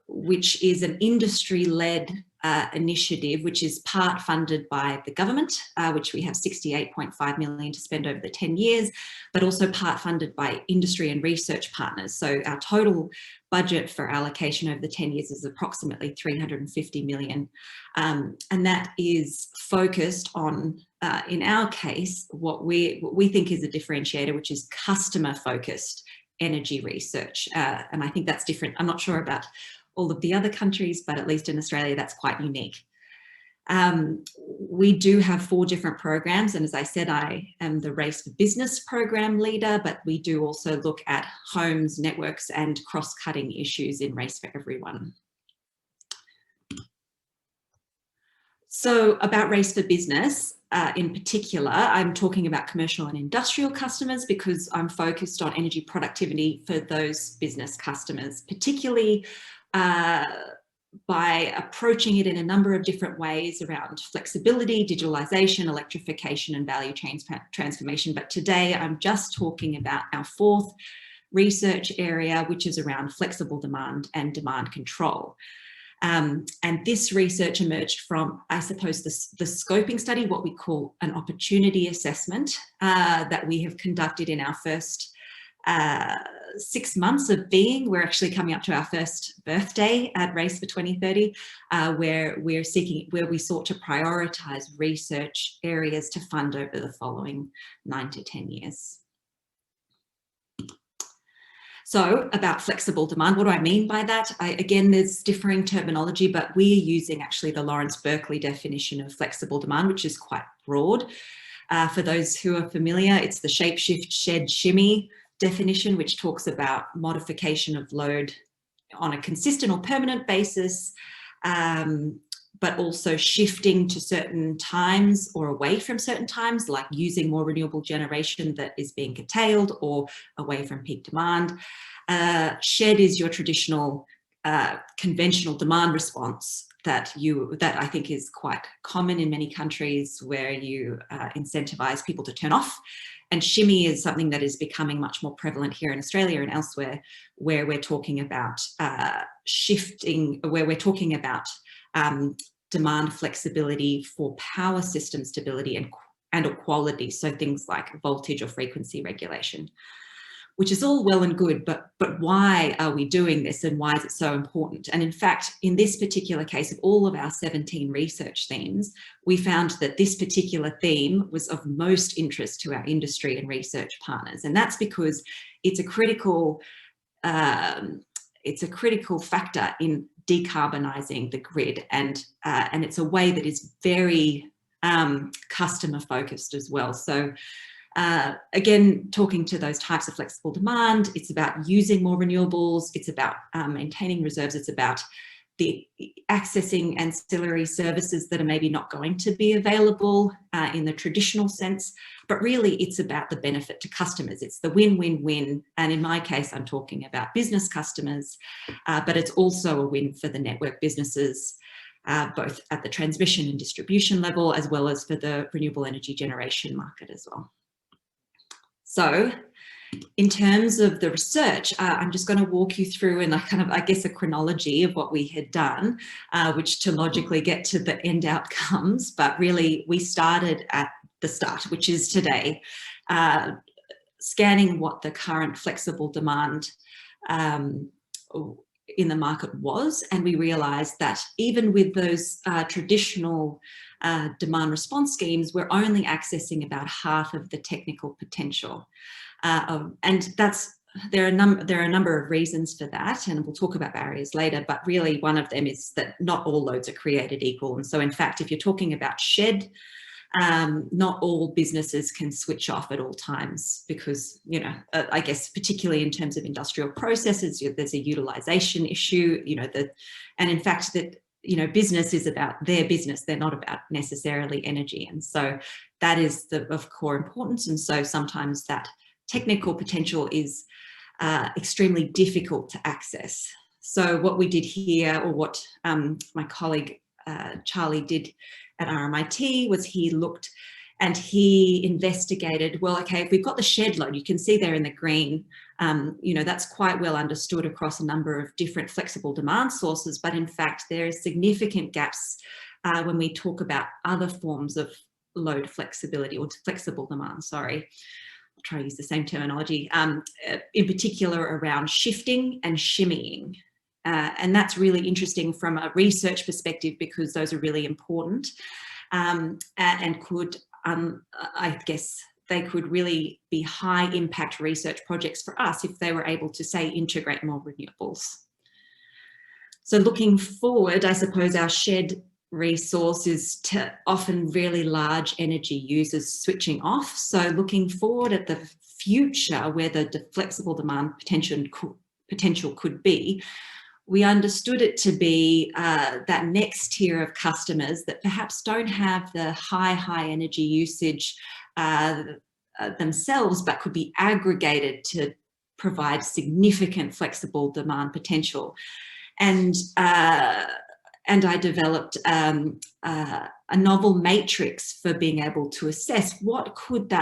[SPEAKER 5] which is an industry-led initiative which is part funded by the government, which we have 68.5 million to spend over the 10 years, but also part funded by industry and research partners. So our total budget for allocation over the 10 years is approximately 350 million. And that is focused on, in our case, what we think is a differentiator, which is customer focused energy research. And I think that's different. I'm not sure about all of the other countries, but at least in Australia, that's quite unique. We do have 4 different programs. And as I said, I am the Race for Business program leader, but we do also look at homes, networks, and cross-cutting issues in Race for Everyone. So about Race for Business, in particular, I'm talking about commercial and industrial customers because I'm focused on energy productivity for those business customers, particularly by approaching it in a number of different ways around flexibility, digitalization, electrification, and value chain transformation. But today I'm just talking about our 4th research area, which is around flexible demand and demand control. And this research emerged from, I suppose, the scoping study, what we call an opportunity assessment that we have conducted in our first 6 months of being. We're actually coming up to our first birthday at Race for 2030, where we sought to prioritise research areas to fund over the following 9 to 10 years. So about flexible demand, what do I mean by that? Again, there's differing terminology, but we're using actually the Lawrence Berkeley definition of flexible demand, which is quite broad. For those who are familiar, it's the shape, shift, shed, shimmy definition, which talks about modification of load on a consistent or permanent basis, but also shifting to certain times or away from certain times, like using more renewable generation that is being curtailed or away from peak demand. Shed is your traditional conventional demand response that I think is quite common in many countries, where you incentivize people to turn off. And shimmy is something that is becoming much more prevalent here in Australia and elsewhere, where we're talking about shifting, where we're talking about demand flexibility for power system stability and quality. So things like voltage or frequency regulation, which is all well and good, but why are we doing this and why is it so important? And in fact, in this particular case, of all of our 17 research themes, we found that this particular theme was of most interest to our industry and research partners. And that's because it's a critical factor in decarbonising the grid, and it's a way that is very customer focused as well. So again, talking to those types of flexible demand, it's about using more renewables, it's about maintaining reserves, it's about the accessing ancillary services that are maybe not going to be available in the traditional sense, but really it's about the benefit to customers. It's the win-win-win, and in my case, I'm talking about business customers, but it's also a win for the network businesses, both at the transmission and distribution level, as well as for the renewable energy generation market as well. So in terms of the research, I'm just going to walk you through in I guess a chronology of what we had done, which to logically get to the end outcomes, but really we started at the start, which is today, scanning what the current flexible demand in the market was, and we realised that even with those traditional demand response schemes, we're only accessing about half of the technical potential. And there are a number of reasons for that, and we'll talk about barriers later, but really one of them is that not all loads are created equal. And so in fact, if you're talking about shed, not all businesses can switch off at all times because, I guess particularly in terms of industrial processes, there's a utilisation issue, and in fact that, business is about their business, they're not about necessarily energy. And so that is of core importance. And so sometimes that technical potential is extremely difficult to access. So what we did here, or what my colleague Charlie did at RMIT, was he looked and he investigated, well, okay, if we've got the shed load, you can see there in the green, that's quite well understood across a number of different flexible demand sources, but in fact, there are significant gaps when we talk about other forms of load flexibility, or flexible demand, sorry. I'll try to use the same terminology, in particular around shifting and shimmying. And that's really interesting from a research perspective because those are really important and could, I guess, they could really be high impact research projects for us if they were able to, say, integrate more renewables. So looking forward, I suppose our shed resource is to often really large energy users switching off. So looking forward at the future where the flexible demand potential could be, we understood it to be that next tier of customers that perhaps don't have the high energy usage themselves, but could be aggregated to provide significant flexible demand potential. And I developed a novel matrix for being able to assess what could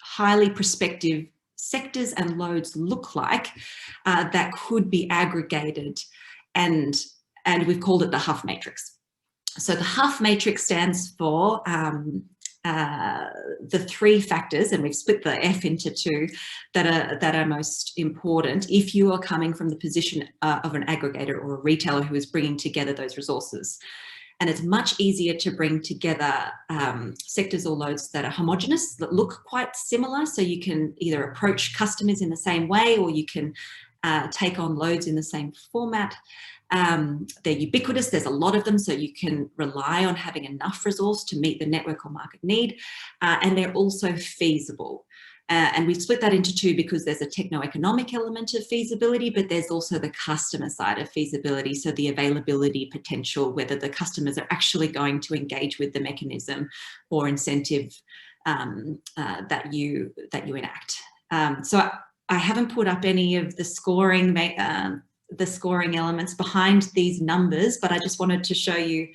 [SPEAKER 5] highly prospective sectors and loads look like that could be aggregated, and we've called it the HUFF matrix. So the HUFF matrix stands for the three factors, and we've split the F into two, that are most important if you are coming from the position of an aggregator or a retailer who is bringing together those resources. And it's much easier to bring together sectors or loads that are homogenous, that look quite similar. So you can either approach customers in the same way, or you can take on loads in the same format. They're ubiquitous, there's a lot of them, so you can rely on having enough resource to meet the network or market need, and they're also feasible. And we've split that into two because there's a techno-economic element of feasibility, but there's also the customer side of feasibility, so the availability potential, whether the customers are actually going to engage with the mechanism or incentive that you enact. So I haven't put up any of the scoring elements behind these numbers, but I just wanted to show you,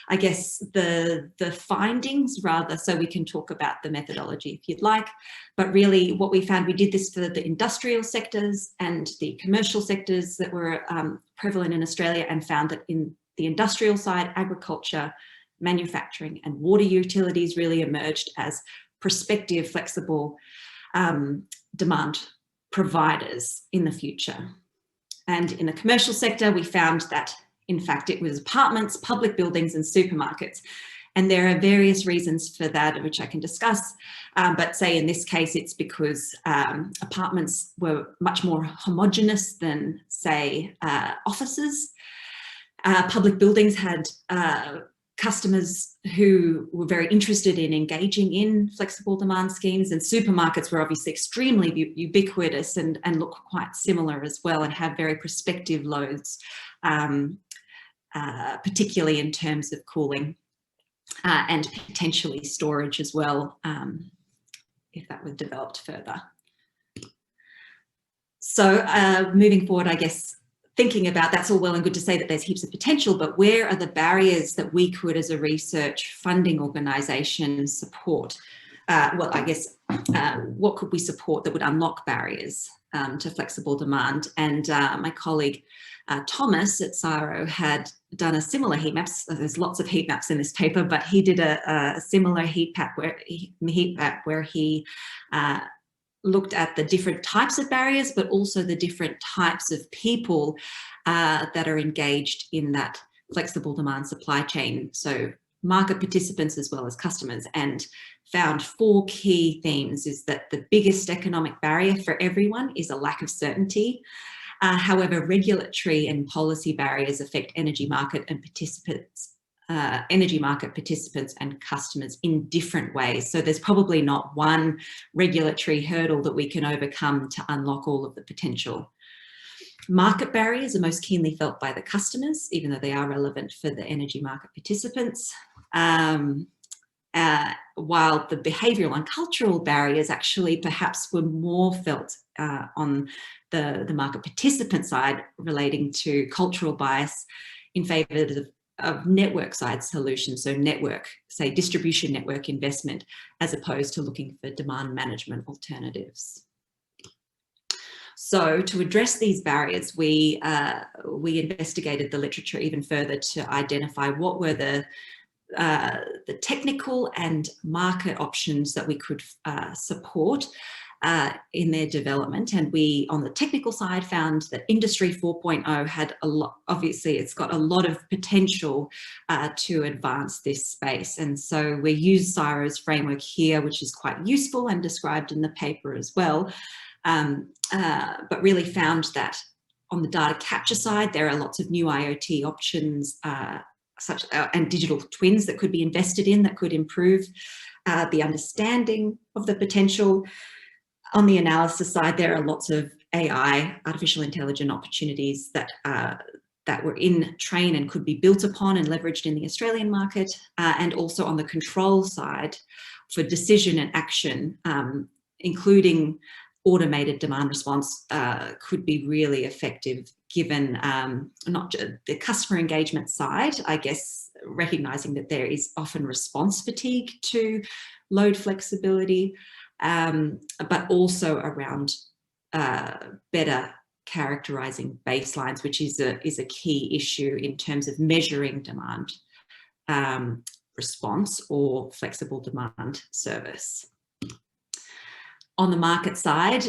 [SPEAKER 5] I guess, the findings rather, so we can talk about the methodology if you'd like. But really what we found, we did this for the industrial sectors and the commercial sectors that were prevalent in Australia, and found that in the industrial side, agriculture, manufacturing and water utilities really emerged as prospective, flexible demand providers in the future. And in the commercial sector, we found that, in fact, it was apartments, public buildings and supermarkets. And there are various reasons for that, which I can discuss. But say in this case, it's because apartments were much more homogenous than, say, offices. Public buildings had customers who were very interested in engaging in flexible demand schemes, and supermarkets were obviously extremely ubiquitous and look quite similar as well, and have very prospective loads, particularly in terms of cooling and potentially storage as well, if that was developed further. So moving forward, I guess, thinking about, that's all well and good to say that there's heaps of potential, but where are the barriers that we could, as a research funding organisation, support? Well, I guess, what could we support that would unlock barriers to flexible demand? And my colleague Thomas at CSIRO had done a similar heat map. There's lots of heat maps in this paper, but he did a similar heat map where he looked at the different types of barriers, but also the different types of people that are engaged in that flexible demand supply chain. So market participants as well as customers, and found 4 key themes. Is that the biggest economic barrier for everyone is a lack of certainty. However, regulatory and policy barriers affect energy market participants and customers in different ways. So there's probably not one regulatory hurdle that we can overcome to unlock all of the potential. Market barriers are most keenly felt by the customers, even though they are relevant for the energy market participants. While the behavioural and cultural barriers actually perhaps were more felt on the market participant side, relating to cultural bias in favour of network side solutions, so network, say distribution network investment, as opposed to looking for demand management alternatives. So to address these barriers, we investigated the literature even further to identify what were the technical and market options that we could support in their development. And we, on the technical side, found that Industry 4.0 had a lot, obviously it's got a lot of potential to advance this space. And so we use CSIRO's framework here, which is quite useful and described in the paper as well. But really found that on the data capture side, there are lots of new IoT options and digital twins that could be invested in, that could improve the understanding of the potential. On the analysis side, there are lots of AI, artificial intelligence opportunities that were in train and could be built upon and leveraged in the Australian market. And also on the control side, for decision and action, including automated demand response, could be really effective, given not just the customer engagement side, I guess, recognising that there is often response fatigue to load flexibility, but also around better characterising baselines, which is a key issue in terms of measuring demand response or flexible demand service. On the market side,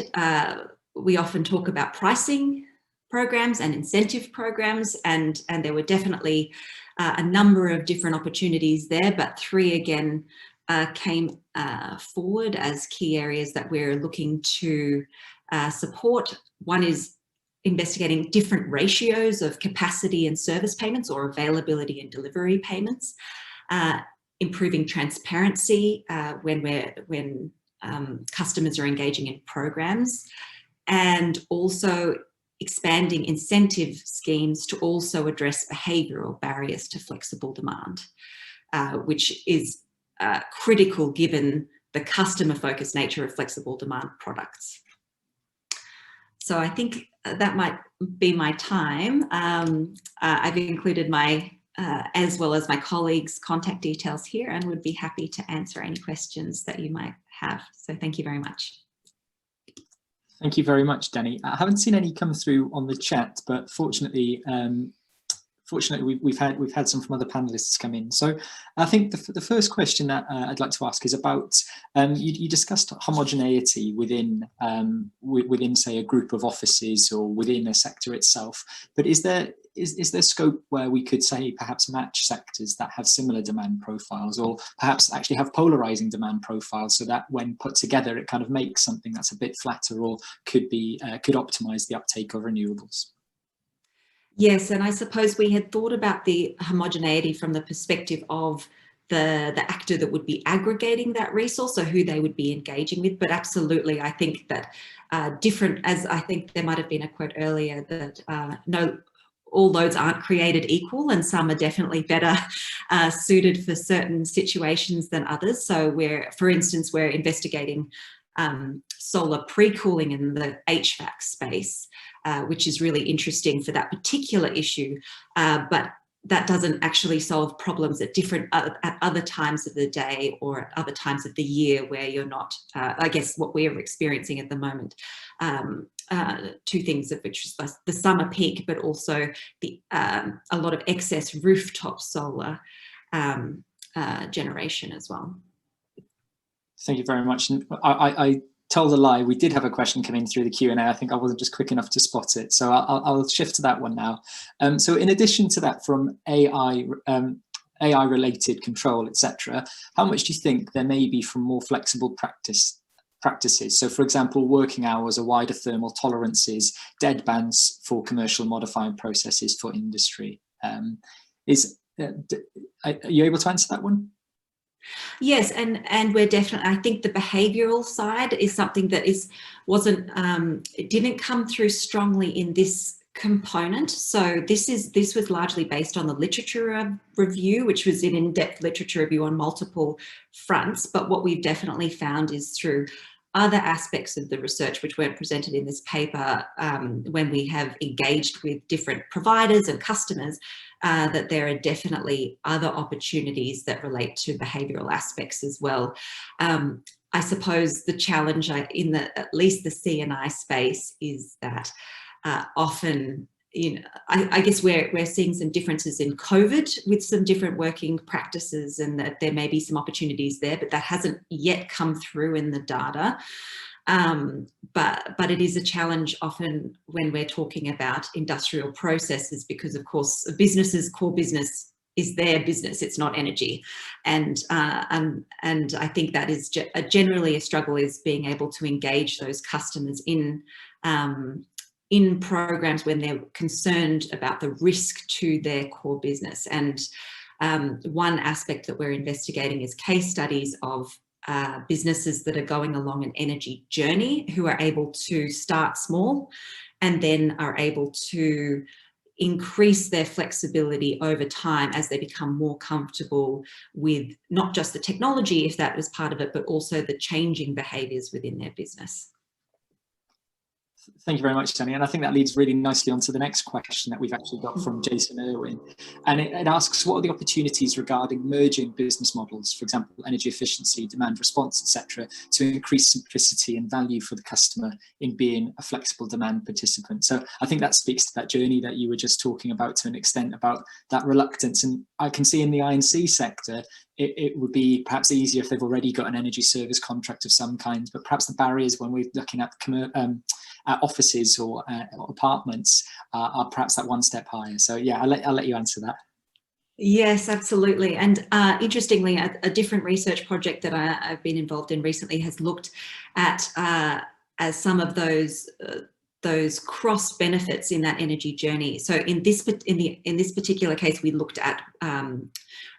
[SPEAKER 5] we often talk about pricing programs and incentive programs, and there were definitely a number of different opportunities there, but 3 again came forward as key areas that we're looking to support. One is investigating different ratios of capacity and service payments, or availability and delivery payments, improving transparency when customers are engaging in programs, and also expanding incentive schemes to also address behavioural barriers to flexible demand, which is critical given the customer-focused nature of flexible demand products. So I think that might be my time. I've included my, as well as my colleagues' contact details here, and would be happy to answer any questions that you might have. So thank you very much.
[SPEAKER 1] Thank you very much, Danny. I haven't seen any come through on the chat, but fortunately, we've had some from other panelists come in. So I think the first question that I'd like to ask is about, you discussed homogeneity within say a group of offices or within a sector itself, but is there scope where we could say perhaps match sectors that have similar demand profiles, or perhaps actually have polarizing demand profiles, so that when put together it kind of makes something that's a bit flatter, or could optimize the uptake of renewables?
[SPEAKER 5] Yes, and I suppose we had thought about the homogeneity from the perspective of the actor that would be aggregating that resource, so who they would be engaging with. But absolutely, I think that different, as I think there might have been a quote earlier that no, all loads aren't created equal, and some are definitely better suited for certain situations than others. So for instance, we're investigating solar pre-cooling in the HVAC space, which is really interesting for that particular issue, but that doesn't actually solve problems at other times of the day or at other times of the year where you're not, I guess what we're experiencing at the moment, 2 things of which is the summer peak, but also a lot of excess rooftop solar generation as well.
[SPEAKER 1] Thank you very much. And I told a lie. We did have a question come in through the Q&A. I think I wasn't just quick enough to spot it. So I'll shift to that one now. So in addition to that, from AI-related control, etc., how much do you think there may be from more flexible practices? So for example, working hours or wider thermal tolerances, deadbands for commercial modifying processes for industry. Are you able to answer that one?
[SPEAKER 5] Yes, and we're definitely, I think the behavioural side is something that it didn't come through strongly in this component. So this was largely based on the literature review, which was an in-depth literature review on multiple fronts. But what we've definitely found is through other aspects of the research which weren't presented in this paper, when we have engaged with different providers and customers, that there are definitely other opportunities that relate to behavioural aspects as well. I suppose the challenge in at least the C&I space is that often, I guess we're seeing some differences in COVID with some different working practices, and that there may be some opportunities there, but that hasn't yet come through in the data. But it is a challenge often when we're talking about industrial processes, because of course a business's core business is their business, it's not energy. And I think that is generally a struggle, is being able to engage those customers in programs when they're concerned about the risk to their core business. And one aspect that we're investigating is case studies of businesses that are going along an energy journey, who are able to start small and then are able to increase their flexibility over time as they become more comfortable with not just the technology, if that was part of it, but also the changing behaviours within their business.
[SPEAKER 1] Thank you very much, Danny. And I think that leads really nicely onto the next question that we've actually got from Jason Irwin. And it asks, what are the opportunities regarding merging business models, for example, energy efficiency, demand response, etc., to increase simplicity and value for the customer in being a flexible demand participant? So I think that speaks to that journey that you were just talking about to an extent, about that reluctance. And I can see in the I&C sector, it would be perhaps easier if they've already got an energy service contract of some kind, but perhaps the barriers when we're looking at offices or apartments are perhaps that one step higher. So yeah, I'll let you answer that.
[SPEAKER 5] Yes, absolutely. And interestingly, a different research project that I've been involved in recently has looked at as some of those cross benefits in that energy journey. So in this particular case, we looked at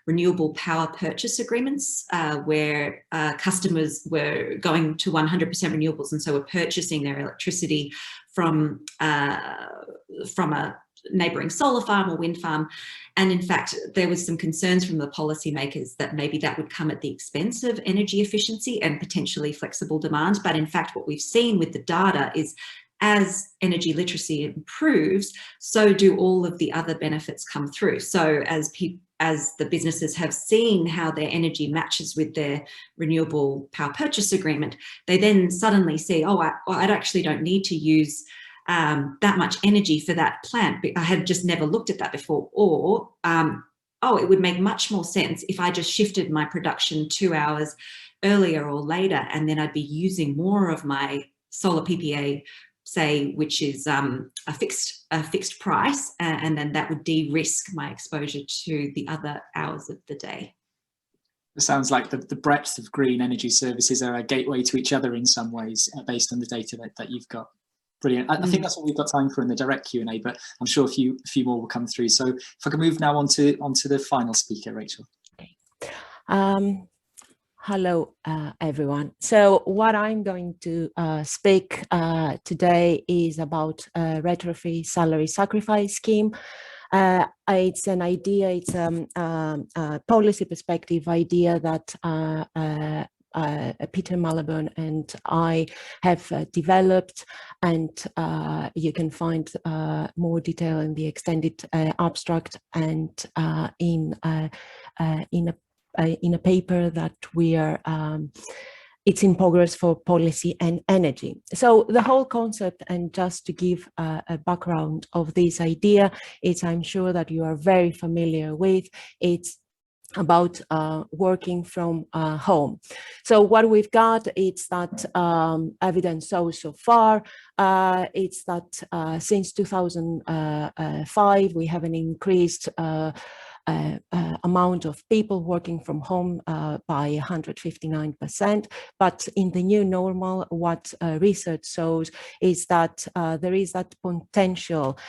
[SPEAKER 5] renewable power purchase agreements where customers were going to 100% renewables, and so were purchasing their electricity from a neighbouring solar farm or wind farm. And in fact, there was some concerns from the policymakers that maybe that would come at the expense of energy efficiency and potentially flexible demand. But in fact, what we've seen with the data is as energy literacy improves, so do all of the other benefits come through. So as the businesses have seen how their energy matches with their renewable power purchase agreement, they then suddenly see, oh, I actually don't need to use that much energy for that plant. I had just never looked at that before. Or, oh, it would make much more sense if I just shifted my production 2 hours earlier or later, and then I'd be using more of my solar PPA, say, which is a fixed price, and then that would de-risk my exposure to the other hours of the day.
[SPEAKER 1] It sounds like the breadth of green energy services are a gateway to each other in some ways, based on the data that you've got. Brilliant. I think that's all we've got time for in the direct Q&A, but I'm sure a few more will come through. So if I can move now onto the final speaker, Rachel.
[SPEAKER 6] Okay. Hello, everyone. So what I'm going to speak today is about retrofit salary sacrifice scheme. It's an idea, it's a policy perspective idea that Peter Malibone and I have developed, and you can find more detail in the extended abstract and in a paper that we are it's in progress for policy and energy. So the whole concept, and just to give a background of this idea, it's, I'm sure that you are very familiar with, it's about working from home. So what we've got is that evidence so far, it's that since 2005, we have an increased amount of people working from home by 159%. But in the new normal, what research shows is that there is that potential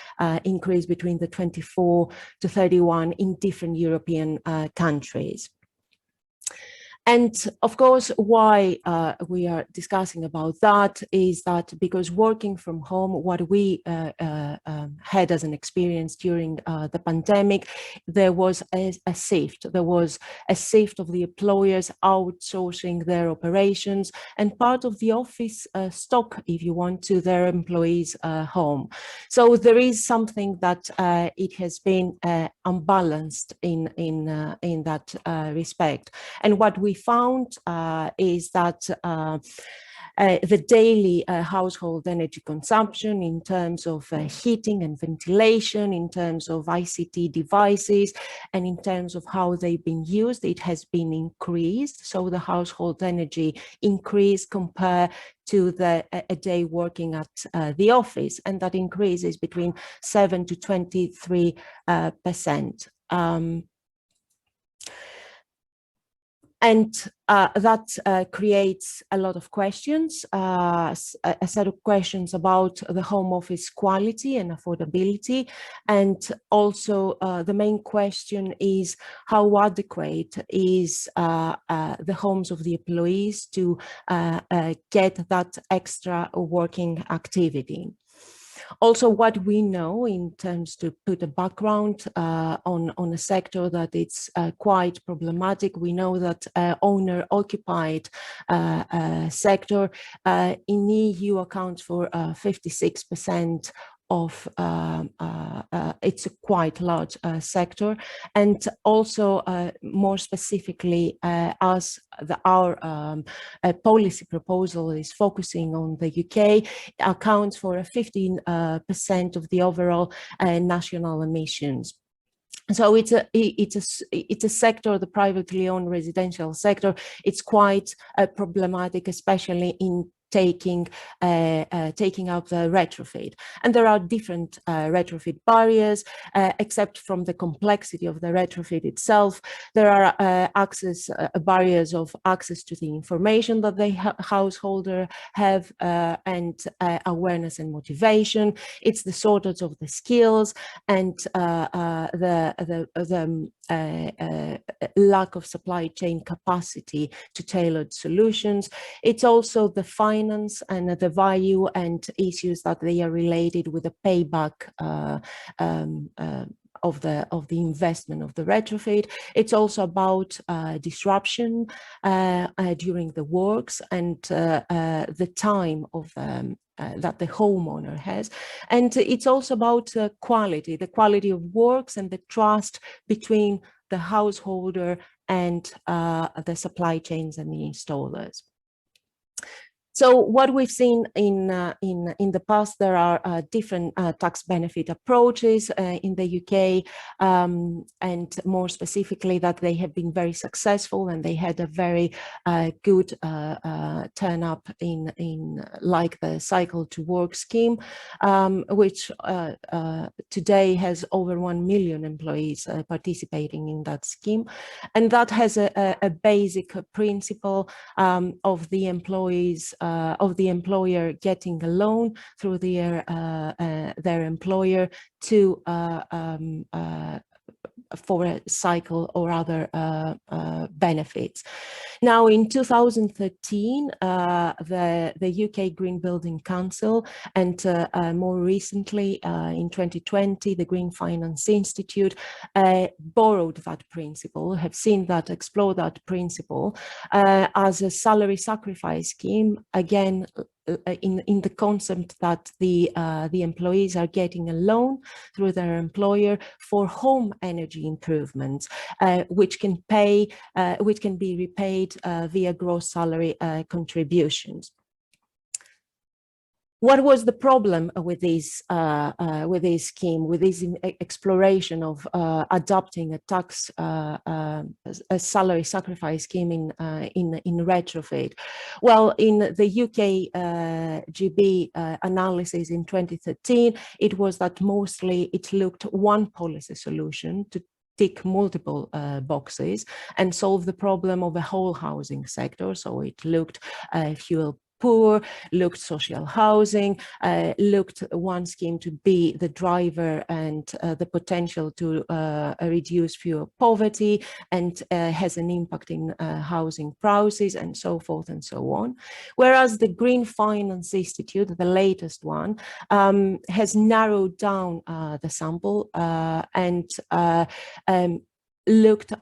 [SPEAKER 6] increase between the 24 to 31 in different European countries. And of course, why we are discussing about that is that because working from home, what we had as an experience during the pandemic, there was a shift. There was a shift of the employers outsourcing their operations and part of the office stock, if you want, to their employees' home. So there is something that it has been unbalanced in that respect. And what we found is that the daily household energy consumption in terms of heating and ventilation, in terms of ICT devices, and in terms of how they've been used, it has been increased. So the household energy increased compared to a day working at the office, and that increase is between 7 to 23%. And that creates a lot of questions, a set of questions about the home office quality and affordability. And also the main question is how adequate is the homes of the employees to get that extra working activity. Also, what we know in terms to put a background on a sector that it's quite problematic, we know that owner-occupied sector in EU accounts for 56% of it's a quite large sector, and also more specifically as our policy proposal is focusing on the UK, accounts for 15% of the overall national emissions. So it's a sector, the privately owned residential sector. It's quite problematic, especially in taking up the retrofit. And there are different retrofit barriers, except from the complexity of the retrofit itself. There are barriers of access to the information that the householder have, and awareness and motivation. It's the shortage of the skills and the lack of supply chain capacity to tailored solutions. It's also the finance and the value and issues that they are related with the payback of the investment of the retrofit. It's also about disruption during the works and the time of that the homeowner has. And it's also about quality, the quality of works and the trust between the householder and the supply chains and the installers. So what we've seen in the past, there are different tax benefit approaches in the UK, and more specifically that they have been very successful, and they had a very good turn up in like the Cycle to Work scheme, which today has over 1 million employees participating in that scheme. And that has a basic principle of the employees, of the employer getting a loan through their employer to for a cycle or other benefits. Now, in 2013, the UK Green Building Council, and more recently in 2020, the Green Finance Institute borrowed that principle, have seen that, explored that principle as a salary sacrifice scheme, again, in the concept that the employees are getting a loan through their employer for home energy improvements, which can be repaid via gross salary contributions. What was the problem with this scheme, with this exploration of adopting a tax, a salary sacrifice scheme in retrofit? Well, in the UK GB analysis in 2013, it was that mostly it looked one policy solution to tick multiple boxes and solve the problem of the whole housing sector. So it looked fuel poor, looked social housing, looked one scheme to be the driver and the potential to reduce fuel poverty, and has an impact in housing prices, and so forth and so on. Whereas the Green Finance Institute, the latest one, has narrowed down the sample and looked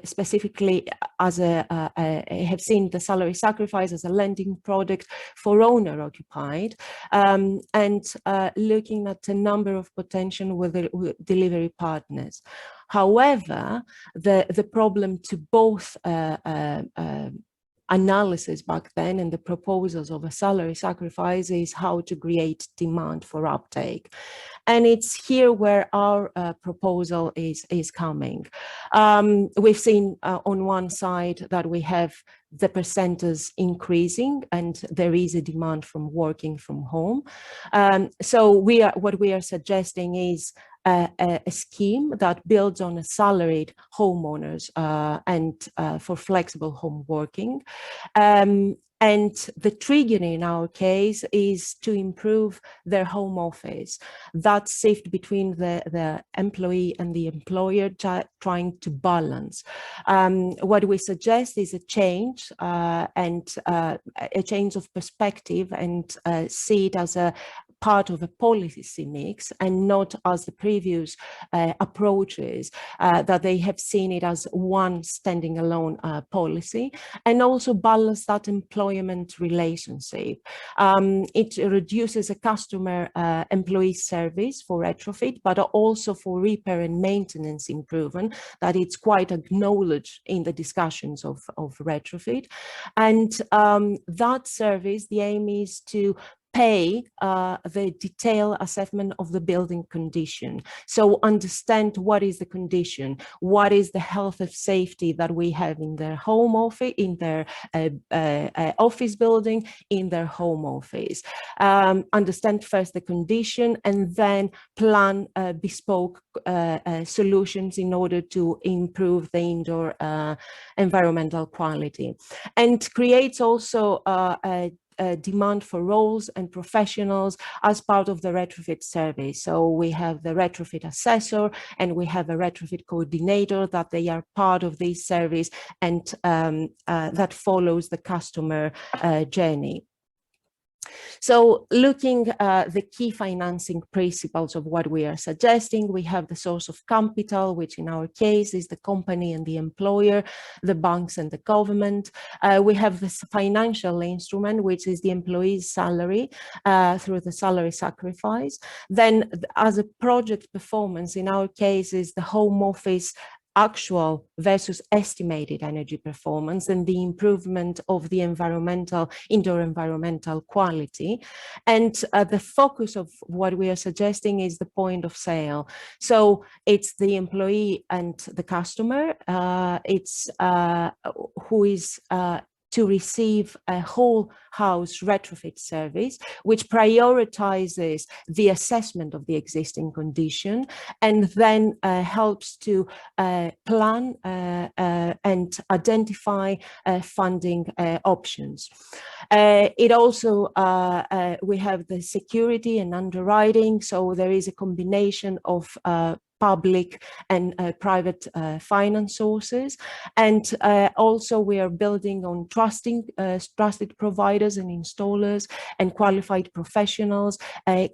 [SPEAKER 6] specifically as have seen the salary sacrifice as a lending product for owner occupied, and looking at a number of potential with delivery partners. However, the problem to both analysis back then and the proposals of a salary sacrifice is how to create demand for uptake. And it's here where our proposal is coming. We've seen on one side that we have the percentage increasing and there is a demand from working from home. So what we are suggesting is a scheme that builds on a salaried homeowners and for flexible home working. And the trigger in our case is to improve their home office. That shift between the employee and the employer, trying to balance. What we suggest is a change and a change of perspective, and see it as a part of a policy mix and not as the previous approaches that they have seen it as one standing alone policy, and also balance that employment relationship. It reduces a customer employee service for retrofit, but also for repair and maintenance improvement, that it's quite acknowledged in the discussions of retrofit. And that service, the aim is to pay the detailed assessment of the building condition. So understand what is the condition, what is the health and safety that we have in their home office, in their office building, in their home office. Understand first the condition and then plan bespoke solutions in order to improve the indoor environmental quality, and creates also a demand for roles and professionals as part of the retrofit service. So we have the retrofit assessor and we have a retrofit coordinator, that they are part of this service and that follows the customer journey. So looking at the key financing principles of what we are suggesting, we have the source of capital, which in our case is the company and the employer, the banks and the government. We have this financial instrument, which is the employee's salary through the salary sacrifice. Then as a project performance, in our case is the home office actual versus estimated energy performance and the improvement of the indoor environmental quality. And the focus of what we are suggesting is the point of sale. So it's the employee and the customer, it's who is to receive a whole house retrofit service, which prioritizes the assessment of the existing condition and then helps to plan and identify funding options. It also, we have the security and underwriting, so there is a combination of public and private finance sources. And also we are building on trusted providers and installers and qualified professionals,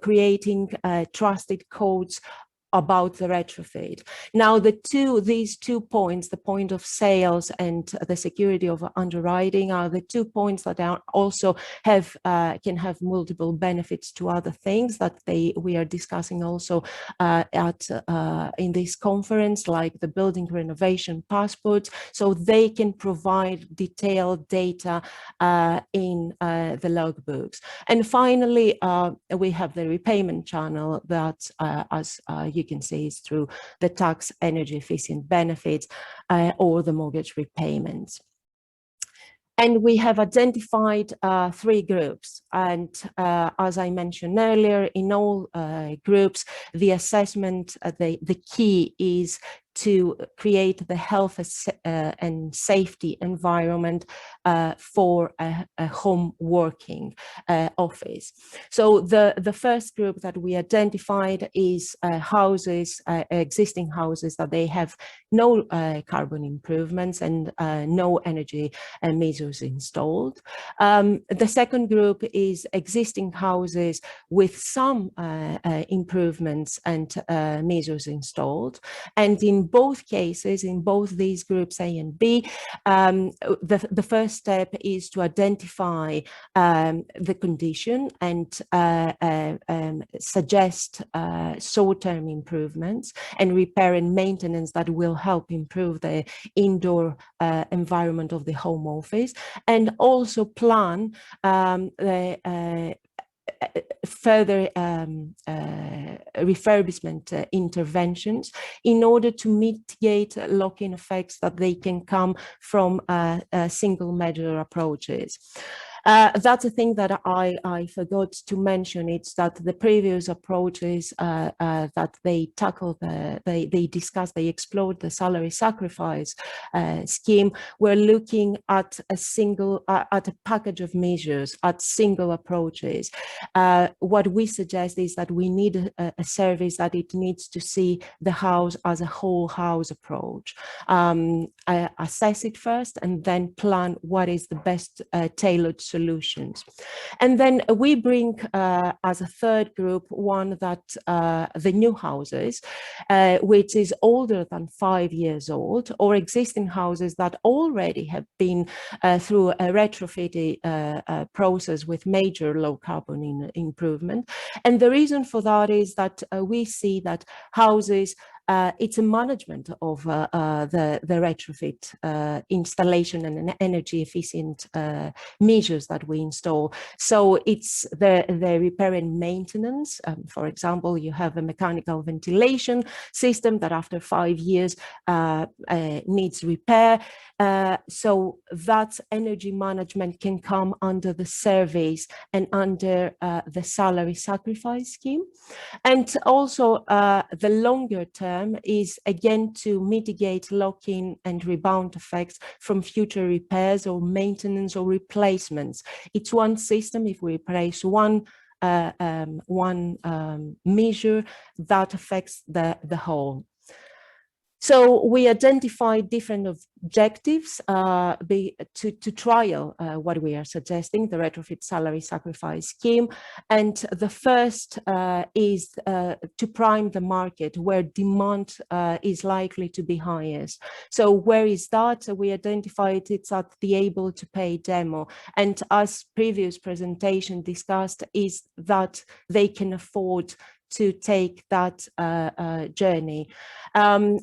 [SPEAKER 6] creating trusted codes about the retrofit. Now, these 2 points, the point of sales and the security of underwriting, are the 2 points that are also can have multiple benefits to other things that we are discussing also in this conference, like the building renovation passports, so they can provide detailed data in the logbooks. And finally, we have the repayment channel that, as you can see, is through the tax energy efficient benefits or the mortgage repayments. And we have identified 3 groups. And as I mentioned earlier, in all groups, the assessment, the key is to create the health and safety environment for a home working office. So the first group that we identified is houses, existing houses that they have no carbon improvements and no energy measures installed. The second group is existing houses with some improvements and measures installed. And in both cases, in both these groups A and B, the first step is to identify the condition and suggest short-term improvements and repair and maintenance that will help improve the indoor environment of the home office, and also plan further refurbishment interventions in order to mitigate lock-in effects that they can come from single measure approaches. That's a thing that I forgot to mention. It's that the previous approaches that they tackled, they discussed, they explored the salary sacrifice scheme. We're looking at a package of measures, at single approaches. What we suggest is that we need a service that it needs to see the house as a whole house approach. Assess it first and then plan what is the best tailored solutions. And then we bring as a third group one that the new houses, which is older than 5 years old, or existing houses that already have been through a retrofit process with major low carbon improvement. And the reason for that is that we see that houses it's a management of the retrofit installation and energy efficient measures that we install. So it's the repair and maintenance. For example, you have a mechanical ventilation system that after 5 years needs repair. So that energy management can come under the surveys and under the salary sacrifice scheme. And also the longer term is again to mitigate lock-in and rebound effects from future repairs or maintenance or replacements. It's one system. If we replace one measure, that affects the whole. So we identified different objectives to trial what we are suggesting, the retrofit salary sacrifice scheme. And the first is to prime the market where demand is likely to be highest. So where is that? We identified it's at the able to pay demo. And as previous presentation discussed, is that they can afford to take that journey.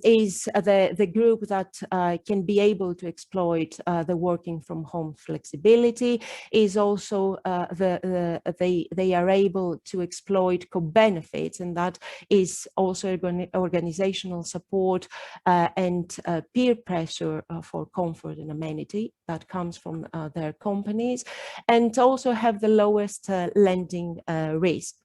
[SPEAKER 6] Is the group that can be able to exploit the working from home flexibility, is also they are able to exploit co-benefits, and that is also organizational support and peer pressure for comfort and amenity that comes from their companies, and also have the lowest lending risk.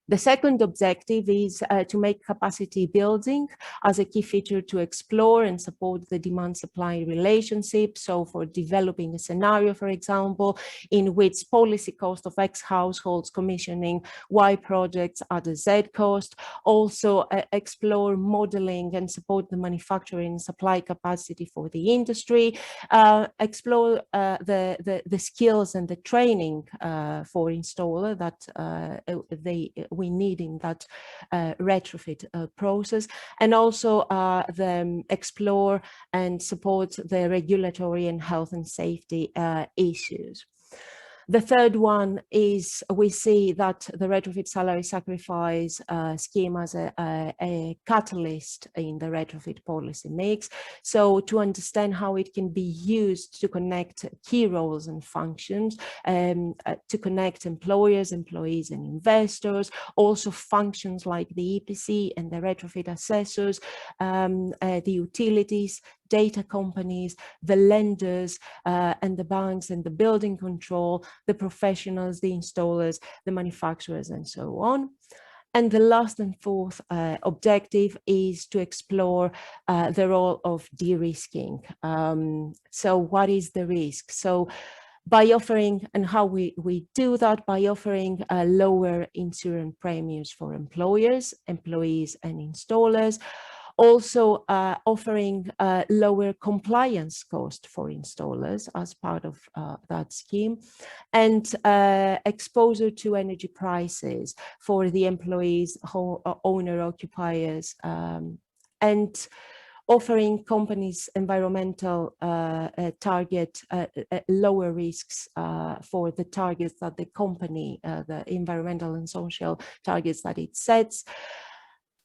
[SPEAKER 6] The second objective is to make capacity building as a key feature to explore and support the demand-supply relationship. So for developing a scenario, for example, in which policy cost of X households commissioning Y projects at a Z cost. Also explore modeling and support the manufacturing supply capacity for the industry. Explore the skills and the training for installer that we need in that retrofit process, and also explore and support the regulatory and health and safety issues. The third one is we see that the retrofit salary sacrifice scheme as a catalyst in the retrofit policy mix. So to understand how it can be used to connect key roles and functions, to connect employers, employees and investors, also functions like the EPC and the retrofit assessors, the utilities, data companies, the lenders and the banks and the building control, the professionals, the installers, the manufacturers, and so on. And the last and fourth objective is to explore the role of de-risking. So what is the risk? So by offering, and how we do that, by offering lower insurance premiums for employers, employees and installers, also offering lower compliance cost for installers as part of that scheme, and exposure to energy prices for the employees, owner occupiers, and offering companies environmental target lower risks for the targets that the company, the environmental and social targets that it sets.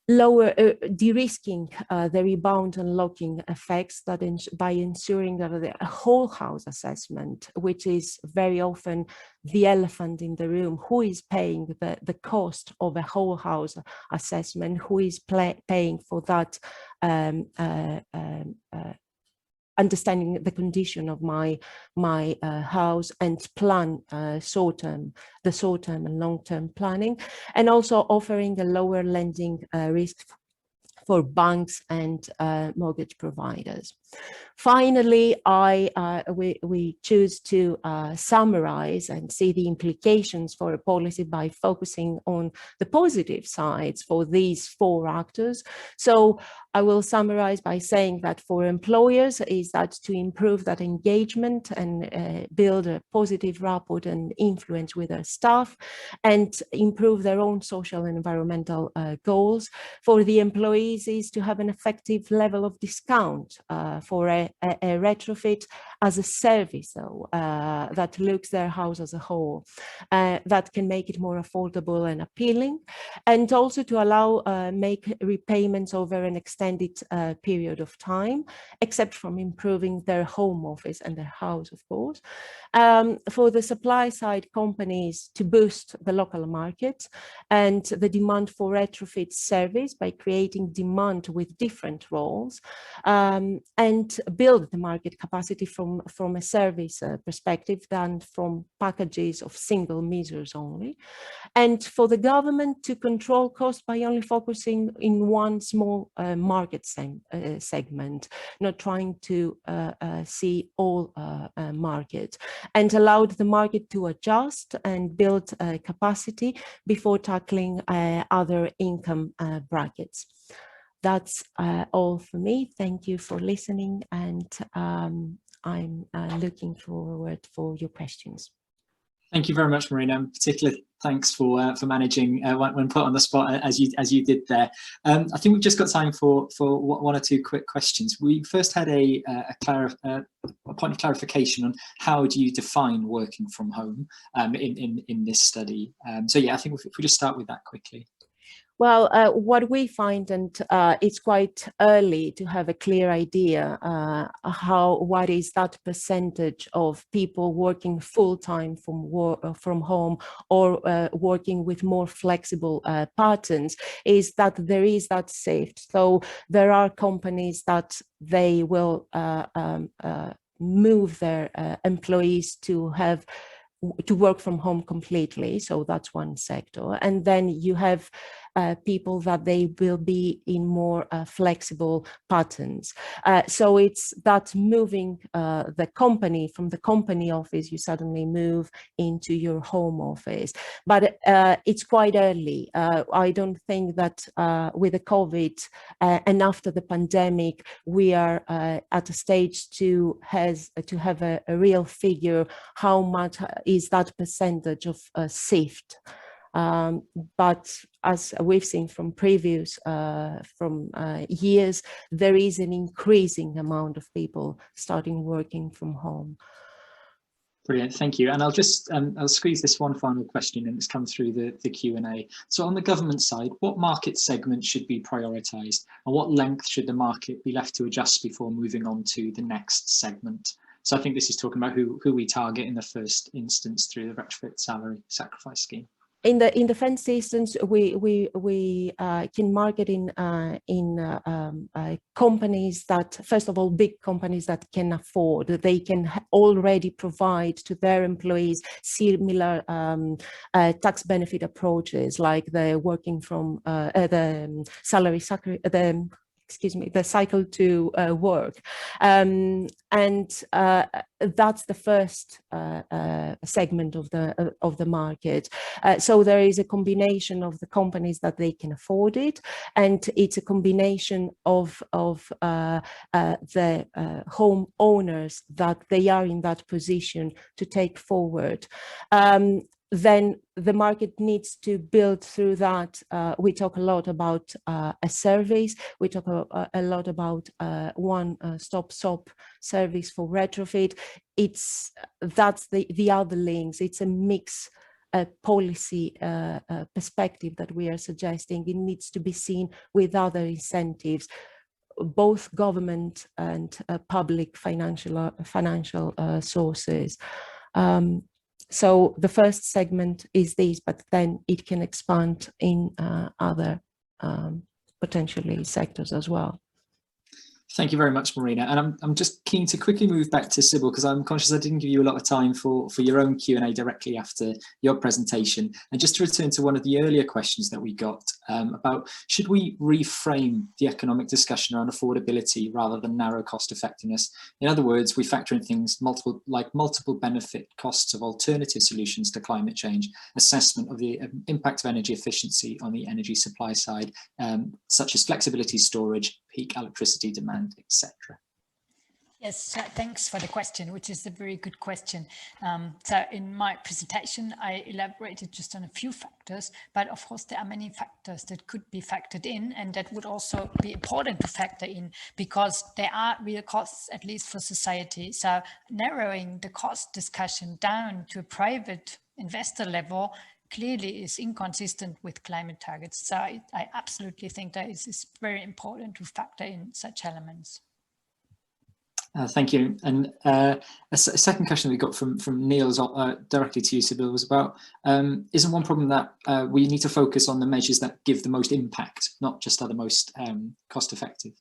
[SPEAKER 6] Lower de-risking the rebound and locking effects that by ensuring that the whole house assessment, which is very often the elephant in the room, who is paying the cost of a whole house assessment, who is paying for that understanding the condition of my house, and plan the short-term and long-term planning, and also offering a lower lending risk for banks and mortgage providers. Finally, we choose to summarize and see the implications for a policy by focusing on the positive sides for these four actors. So I will summarize by saying that for employers is that to improve that engagement and build a positive rapport and influence with their staff and improve their own social and environmental goals. For the employees is to have an effective level of discount for a retrofit as a service, though, that looks their house as a whole, that can make it more affordable and appealing, and also to allow make repayments over an extended period of time, except from improving their home office and their house, of course. For the supply side companies to boost the local market and the demand for retrofit service by creating demand with different roles, and build the market capacity from a service perspective than from packages of single measures only. And for the government to control costs by only focusing in one small market segment, not trying to see all markets, and allowed the market to adjust and build capacity before tackling other income brackets. That's all for me. Thank you for listening, and I'm looking forward for your questions.
[SPEAKER 1] Thank you very much, Marina, and particularly thanks for managing when put on the spot as you did there. I think we've just got time for one or two quick questions. We first had a point of clarification on how do you define working from home in this study. So yeah, I think if we just start with that quickly.
[SPEAKER 6] Well, what we find, and it's quite early to have a clear idea what is that percentage of people working full-time from home or working with more flexible patterns, is that there is that shift. So there are companies that they will move their employees to work from home completely. So that's one sector. And then you have people that they will be in more flexible patterns. So it's that moving the company from the company office, you suddenly move into your home office. But it's quite early. I don't think that with the COVID and after the pandemic, we are at a stage to have a real figure how much is that percentage of shift. But as we've seen from previous years, there is an increasing amount of people starting working from home.
[SPEAKER 1] Brilliant, thank you. And I'll just I'll squeeze this one final question, and it's come through the Q&A. So on the government side, what market segments should be prioritised, and what length should the market be left to adjust before moving on to the next segment? So I think this is talking about who we target in the first instance through the retrofit salary sacrifice scheme.
[SPEAKER 6] In the first instance, we can market in companies that, first of all, big companies that can afford, they can already provide to their employees similar tax benefit approaches, like the working from the salary the cycle to work, and that's the first segment of the market. So there is a combination of the companies that they can afford it, and it's a combination of the home owners that they are in that position to take forward. Then the market needs to build through that. We talk a lot about a service. We talk a lot about one-stop shop service for retrofit. That's the other links. It's a mix policy perspective that we are suggesting. It needs to be seen with other incentives, both government and public financial sources. So the first segment is this, but then it can expand in other potentially sectors as well.
[SPEAKER 1] Thank you very much, Marina. And I'm just keen to quickly move back to Sybil, because I'm conscious I didn't give you a lot of time for your own Q&A directly after your presentation. And just to return to one of the earlier questions that we got about, should we reframe the economic discussion around affordability rather than narrow cost effectiveness? In other words, we factor in things multiple benefit costs of alternative solutions to climate change, assessment of the impact of energy efficiency on the energy supply side, such as flexibility storage, peak electricity demand, etc.?
[SPEAKER 3] Yes, thanks for the question, which is a very good question. So in my presentation, I elaborated just on a few factors, but of course there are many factors that could be factored in, and that would also be important to factor in because there are real costs, at least for society. So narrowing the cost discussion down to a private investor level clearly is inconsistent with climate targets. So I absolutely think that it is very important to factor in such elements.
[SPEAKER 1] Thank you. And a second question we got from Neil's directly to you, Sibylle, was about, isn't one problem that we need to focus on the measures that give the most impact, not just are the most cost effective?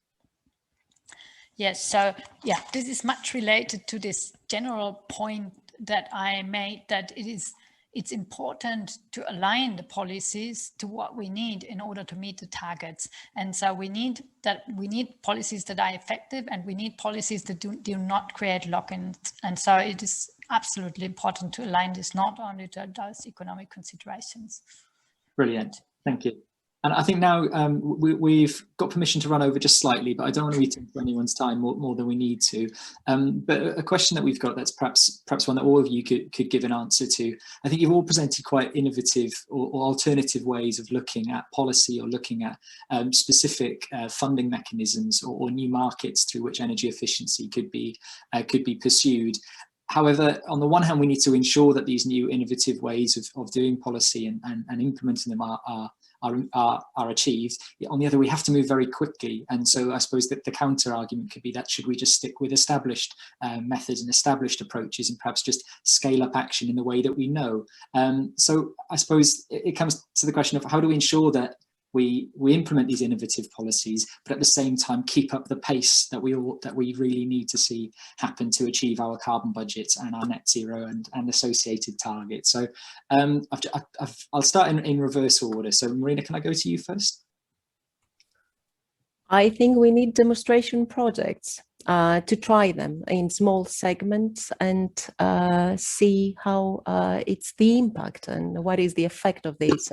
[SPEAKER 3] Yes, so yeah, this is much related to this general point that I made, that it's important to align the policies to what we need in order to meet the targets. And so we need policies that are effective, and we need policies that do not create lock-ins. And so it is absolutely important to align this not only to those economic considerations.
[SPEAKER 1] Brilliant, thank you. And I think now we've got permission to run over just slightly, but I don't want to eat into anyone's time more than we need to. But a question that we've got that's perhaps one that all of you could give an answer to. I think you've all presented quite innovative or alternative ways of looking at policy or looking at specific funding mechanisms or new markets through which energy efficiency could be pursued. However, on the one hand, we need to ensure that these new innovative ways of doing policy and implementing them are achieved. On the other, we have to move very quickly. And so I suppose that the counter argument could be that should we just stick with established methods and established approaches and perhaps just scale up action in the way that we know? So I suppose it comes to the question of how do we ensure that we implement these innovative policies, but at the same time keep up the pace that we really need to see happen to achieve our carbon budgets and our net zero and associated targets. So I'll start in reverse order. So Marina, can I go to you first?
[SPEAKER 6] I think we need demonstration projects to try them in small segments and see how it's the impact and what is the effect of these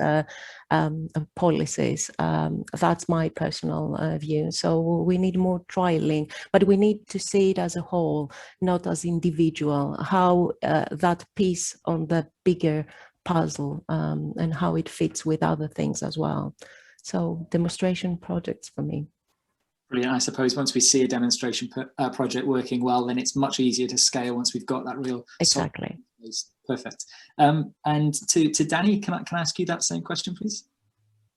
[SPEAKER 6] policies. That's my personal view. So we need more trialing, but we need to see it as a whole, not as individual, how that piece on the bigger puzzle and how it fits with other things as well. So demonstration projects for me.
[SPEAKER 1] Brilliant. I suppose once we see a demonstration project working well, then it's much easier to scale once we've got that real.
[SPEAKER 6] Exactly.
[SPEAKER 1] Perfect. And to Danny, can I ask you that same question, please?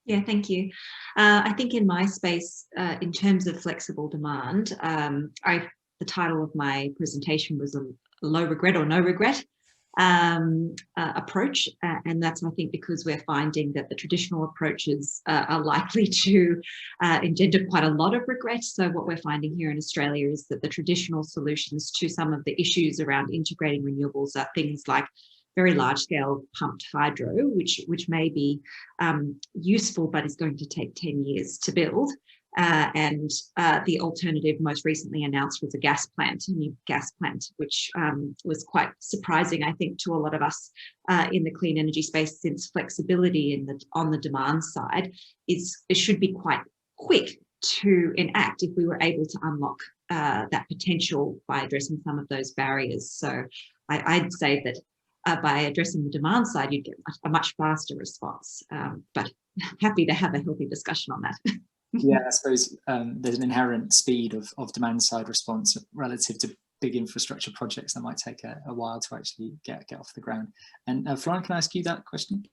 [SPEAKER 5] Yeah, thank you. I think in my space, in terms of flexible demand, the title of my presentation was a low regret or no regret approach, and that's, I think, because we're finding that the traditional approaches are likely to engender quite a lot of regret. So what we're finding here in Australia is that the traditional solutions to some of the issues around integrating renewables are things like very large-scale pumped hydro, which may be useful, but is going to take 10 years to build. And the alternative most recently announced was a new gas plant, which was quite surprising, I think, to a lot of us in the clean energy space, since flexibility on the demand side it should be quite quick to enact if we were able to unlock that potential by addressing some of those barriers. So I'd say that by addressing the demand side, you'd get a much faster response. But happy to have a healthy discussion on that.
[SPEAKER 1] Yeah, I suppose there's an inherent speed of demand side response relative to big infrastructure projects that might take a while to actually get off the ground. And Florian, can I ask you that question?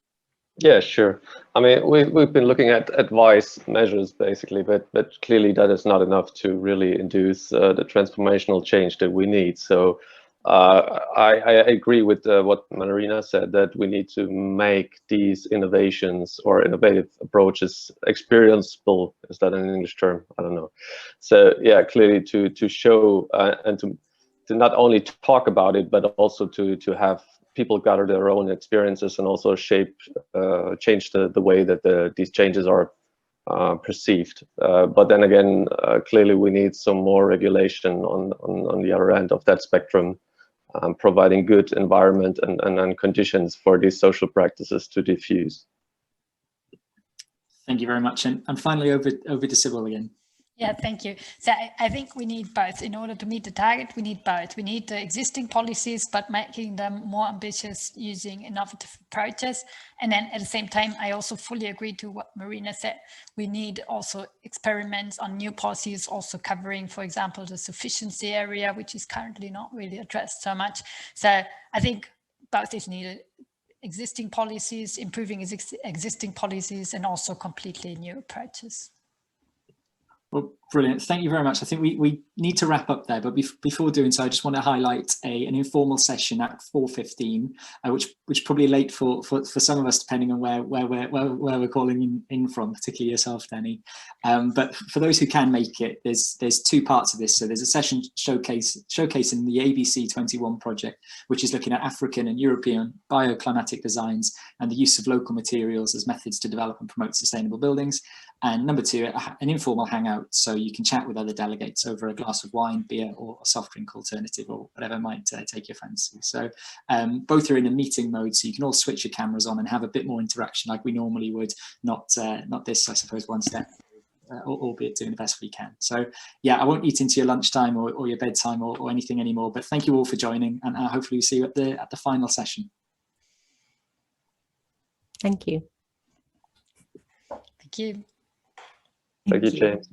[SPEAKER 4] Yeah, sure. I mean, we've been looking at advice measures basically, but clearly that is not enough to really induce the transformational change that we need. So I agree with what Marina said, that we need to make these innovations or innovative approaches experienceable. Is that an English term? I don't know. So yeah, clearly to show and to not only talk about it, but also to have people gather their own experiences and also change the way that these changes are perceived. But then again, clearly we need some more regulation on the other end of that spectrum, providing good environment and conditions for these social practices to diffuse.
[SPEAKER 1] Thank you very much. And finally, over to Sibylle again.
[SPEAKER 3] Yeah, thank you. So I think we need both. In order to meet the target, we need both. We need the existing policies, but making them more ambitious using innovative approaches. And then at the same time, I also fully agree to what Marina said. We need also experiments on new policies, also covering, for example, the sufficiency area, which is currently not really addressed so much. So I think both is needed. Existing policies, improving existing policies, and also completely new approaches.
[SPEAKER 1] Well, brilliant. Thank you very much. I think we need to wrap up there, but before doing so, I just want to highlight an informal session at 4:15, which probably late for some of us, depending on where we're calling in from, particularly yourself, Danny. But for those who can make it, there's two parts of this. So there's a session showcasing the ABC 21 project, which is looking at African and European bioclimatic designs and the use of local materials as methods to develop and promote sustainable buildings. And number two, an informal hangout, so you can chat with other delegates over a glass of wine, beer, or a soft drink alternative, or whatever might take your fancy. So both are in a meeting mode, so you can all switch your cameras on and have a bit more interaction like we normally would, not this, I suppose, one step, albeit doing the best we can. So yeah, I won't eat into your lunchtime or your bedtime or anything anymore, but thank you all for joining, and hopefully we'll see you at the final session.
[SPEAKER 6] Thank you.
[SPEAKER 3] Thank you.
[SPEAKER 4] Thank you, James.